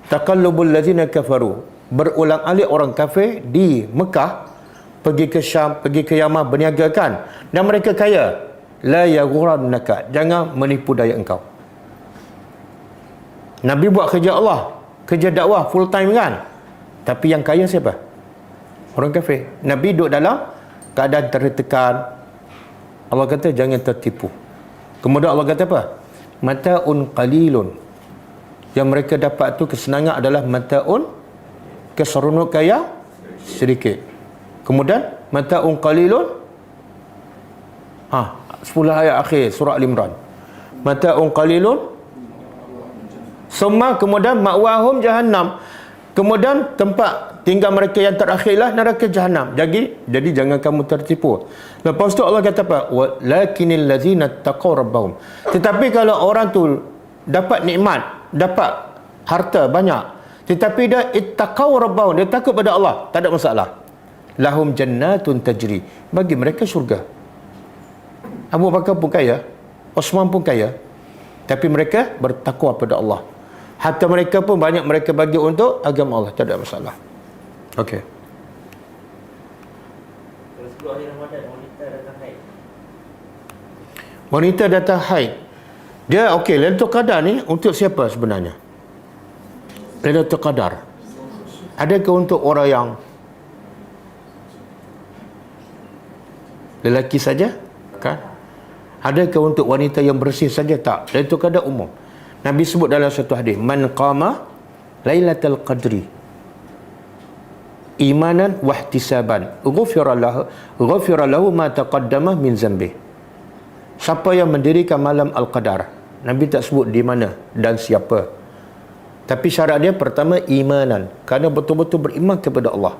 taqallubul ladzina kafaru, berulang-alik orang kafir di Mekah pergi ke Syam, pergi ke Yaman berniagakan dan mereka kaya. La yaghurrannaka, jangan menipu daya engkau. Nabi buat kerja Allah, kerja dakwah full time kan? Tapi yang kaya siapa? Orang kafir. Nabi duduk dalam keadaan tertekan. Allah kata jangan tertipu. Kemudian Allah kata apa? Mata'un qalilun. Yang mereka dapat tu kesenangan adalah mata'un, keseronok kaya sedikit. Kemudian mata'un qalilun, 10 ayat akhir surah Al-Imran. Mata'un qalilun, summa kemudian ma'wahum jahannam. Kemudian tempat tinggal mereka yang terakhirlah neraka jahanam. Jadi jangan kamu tertipu. Lepas tu Allah kata apa? Walakinil ladzina taqaw rabbahum. Tetapi kalau orang tu dapat nikmat, dapat harta banyak, tetapi dia ittaqaw rabbahum, dia takut pada Allah, tak ada masalah. Lahum jannatun tajri, bagi mereka syurga. Abu Bakar pun kaya, Osman pun kaya, tapi mereka bertakwa pada Allah. Harta mereka pun banyak mereka bagi untuk agama Allah, tak ada masalah. Okey. Kalau 10 hari Ramadan wanita datang haid. Wanita datang haid. Dia okey, Lailatul Qadar ni untuk siapa sebenarnya? Lailatul Qadar. Adakah untuk orang yang lelaki saja? Kan? Adakah untuk wanita yang bersih saja? Tak. Lailatul Qadar umum. Nabi sebut dalam satu hadis, man qama Lailatul Qadri imanan wahtisaban ghufira lahu ma taqaddama min zambi. Siapa yang mendirikan malam Al-Qadar, Nabi tak sebut di mana dan siapa, tapi syarat dia pertama imanan, kerana betul-betul beriman kepada Allah,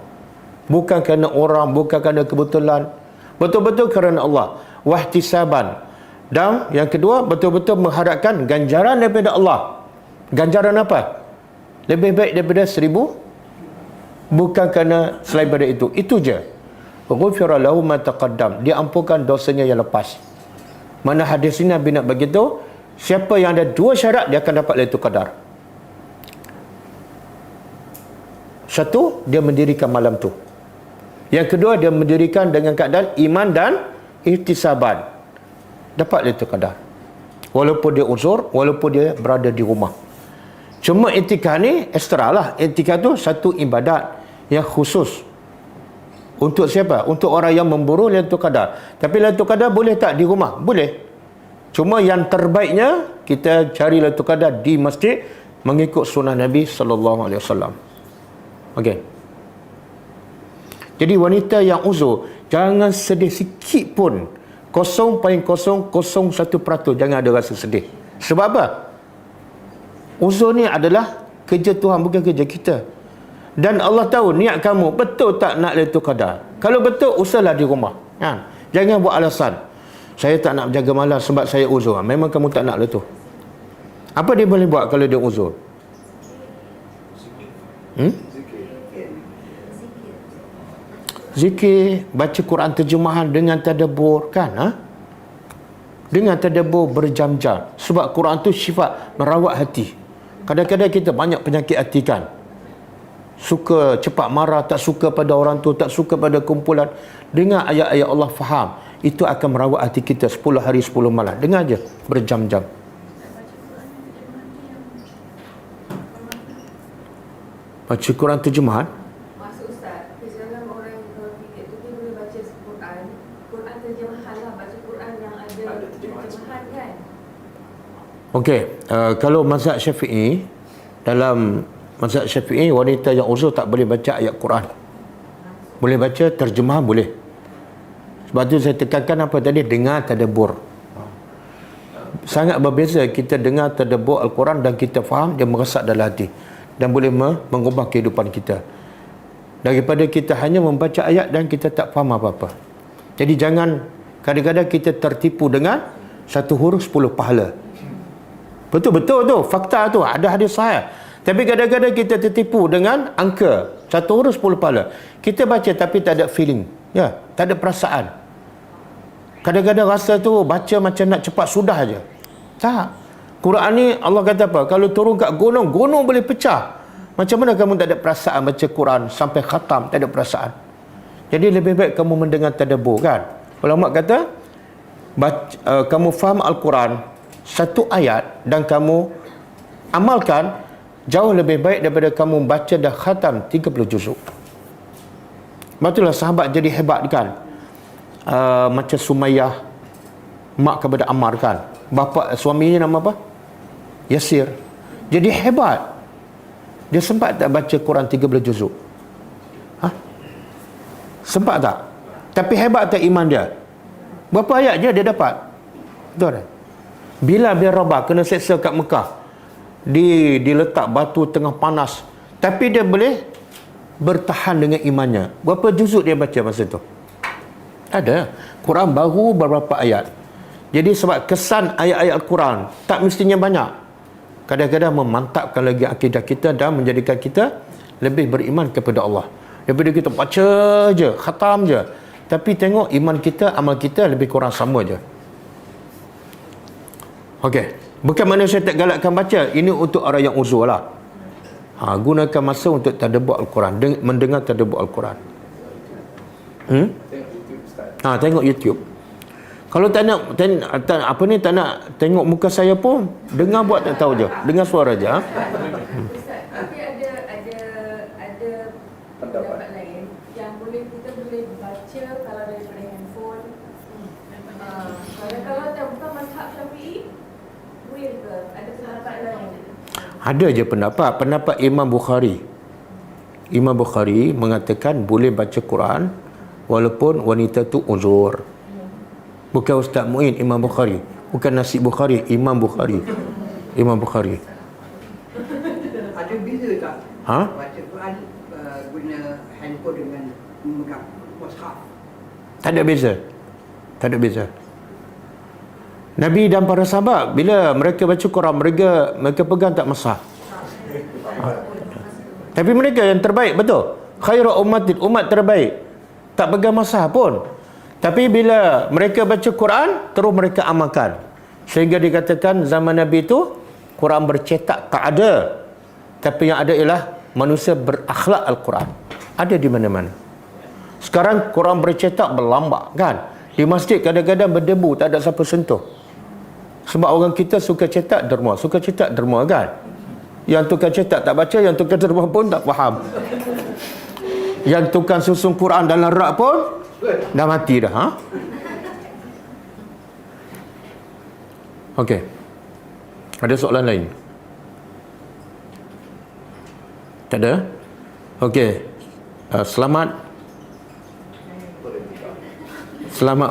bukan kerana orang, bukan kerana kebetulan, betul-betul kerana Allah. Wahtisaban, dan yang kedua betul-betul mengharapkan ganjaran daripada Allah. Ganjaran apa? Lebih baik daripada 1000, bukan kerana selain daripada itu. Itu je. Ghufira lahu ma taqaddam, diampunkan dosanya yang lepas. Mana hadis ini Nabi nak bagi tahu, siapa yang ada dua syarat dia akan dapat Lailatul Qadar. Satu, dia mendirikan malam tu. Yang kedua, dia mendirikan dengan keadaan iman dan ihtisaban, dapat Lailatul Qadar. Walaupun dia uzur, walaupun dia berada di rumah. Cuma i'tikaf ni ekstra lah. I'tikaf tu satu ibadat yang khusus. Untuk siapa? Untuk orang yang memburu Lailatul Qadar. Tapi Lailatul Qadar boleh tak di rumah? Boleh. Cuma yang terbaiknya kita cari Lailatul Qadar di masjid mengikut sunnah Nabi SAW. Okey. Jadi wanita yang uzur, jangan sedih sikit pun. 0.001%, jangan ada rasa sedih. Sebab apa? Uzur ni adalah kerja Tuhan, bukan kerja kita. Dan Allah tahu niat kamu betul tak nak Lailatul Qadar. Kalau betul, usahlah di rumah. Jangan buat alasan, saya tak nak jaga malam sebab saya uzur. Memang kamu tak nak lah tu. Apa dia boleh buat kalau dia uzur? Zikir, baca Quran terjemahan dengan tadabbur, kan? Dengan tadabbur berjam-jam. Sebab Quran tu sifat merawat hati. Kadang-kadang kita banyak penyakit hati, kan? Suka cepat marah, tak suka pada orang tu, tak suka pada kumpulan. Dengar ayat-ayat Allah, faham. Itu akan merawat hati kita 10 hari 10 malam. Dengar je berjam-jam. Baca Quran terjemahan. Maksud Ustaz, kejangan orang yang kalau fikir tu dia boleh baca Quran, Quran terjemahan lah, baca Quran yang ada terjemahan kan. Okey, kalau mazhab Syafi'i, dalam mazhab Syafi'i wanita yang uzur tak boleh baca ayat Quran. Boleh baca terjemahan, boleh. Sebab tu saya tekankan apa tadi, dengar tadabbur. Sangat berbeza kita dengar tadabbur Al-Quran dan kita faham, dia meresap dalam hati dan boleh mengubah kehidupan kita, daripada kita hanya membaca ayat dan kita tak faham apa-apa. Jadi jangan kadang-kadang kita tertipu dengan satu huruf 10 pahala. Betul-betul tu, fakta tu, ada hadis sahih. Tapi kadang-kadang kita tertipu dengan angka. Satu huruf 10 pahala. Kita baca tapi tak ada feeling. Ya, tak ada perasaan. Kadang-kadang rasa tu baca macam nak cepat sudah aja. Tak. Quran ni Allah kata apa? Kalau turun kat gunung, gunung boleh pecah. Macam mana kamu tak ada perasaan baca Quran sampai khatam, tak ada perasaan. Jadi lebih baik kamu mendengar tadabbur kan. Ulama kata kamu faham Al-Quran satu ayat dan kamu amalkan jauh lebih baik daripada kamu baca dah khatam 30 juzuk. Itulah sahabat jadi hebat kan. Macam Sumayyah mak kepada Ammar kan. Bapa suaminya nama apa? Yasir. Jadi hebat. Dia sempat tak baca Quran 13 juzuk? Sempat tak? Tapi hebat tak iman dia? Berapa ayat je dia dapat? Betul tak? Bila bin Rabah kena seksa kat Mekah, diletak batu tengah panas, tapi dia boleh bertahan dengan imannya. Berapa juzuk dia baca masa tu? Ada. Quran baru beberapa ayat. Jadi sebab kesan ayat-ayat Al-Quran tak mestinya banyak. Kadang-kadang memantapkan lagi akidah kita dan menjadikan kita lebih beriman kepada Allah. Daripada kita baca je, khatam je. Tapi tengok iman kita, amal kita lebih kurang sama je. Okey. Bukan mana saya tak galakkan baca. Ini untuk orang yang uzur lah. Gunakan masa untuk tadabbur Al-Quran. Mendengar tadabbur Al-Quran. Tengok YouTube. Kalau tak nak tak nak tengok muka saya pun, dengar buat tak tahu je. Dengar suara je. Ustaz, tapi ada pendapat lain yang kita boleh baca kalau daripada handphone. Kalau tak bukan mazhab Syafi'i, boleh ke? Ada pendapat lain? Ada je pendapat Imam Bukhari. Imam Bukhari mengatakan boleh baca Quran walaupun wanita tu uzur. Bukan Ustaz Muin, Imam Bukhari. Bukan Nasib Bukhari, Imam Bukhari. Imam Bukhari. Ada beza tak? Baca Quran guna handphone dengan memegang mushaf? Tak ada beza. Tak ada beza. Nabi dan para sahabat bila mereka baca Quran, mereka pegang tak masah. Tapi mereka yang terbaik, betul. Khairu ummatin, umat terbaik. Tak pegang masah pun. Tapi bila mereka baca Quran, terus mereka amalkan. Sehingga dikatakan zaman Nabi itu Quran bercetak tak ada. Tapi yang ada ialah manusia berakhlak Al-Quran. Ada di mana-mana. Sekarang Quran bercetak berlambak kan. Di masjid kadang-kadang berdebu, tak ada siapa sentuh. Sebab orang kita suka cetak derma kan. Yang tukang cetak tak baca, yang tukang derma pun tak faham. Yang tukang susun Quran dalam rak pun dah mati dah. Okey. Ada soalan lain? Tak ada? Okey. Selamat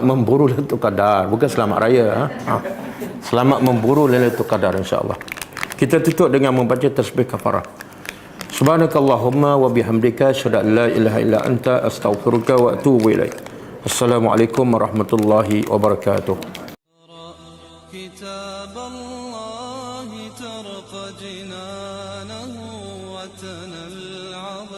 memburu Lailatul Qadar. Bukan selamat raya. Selamat memburu Lailatul Qadar insya-Allah. Kita tutup dengan membaca tasbih kafarah. Subhanakallahumma wa bihamdika asyhadu an la ilaha illa anta astaghfiruka wa atubu ilaik. Assalamualaikum warahmatullahi wabarakatuh. كتاب الله ترق جنانه وتنى العظيم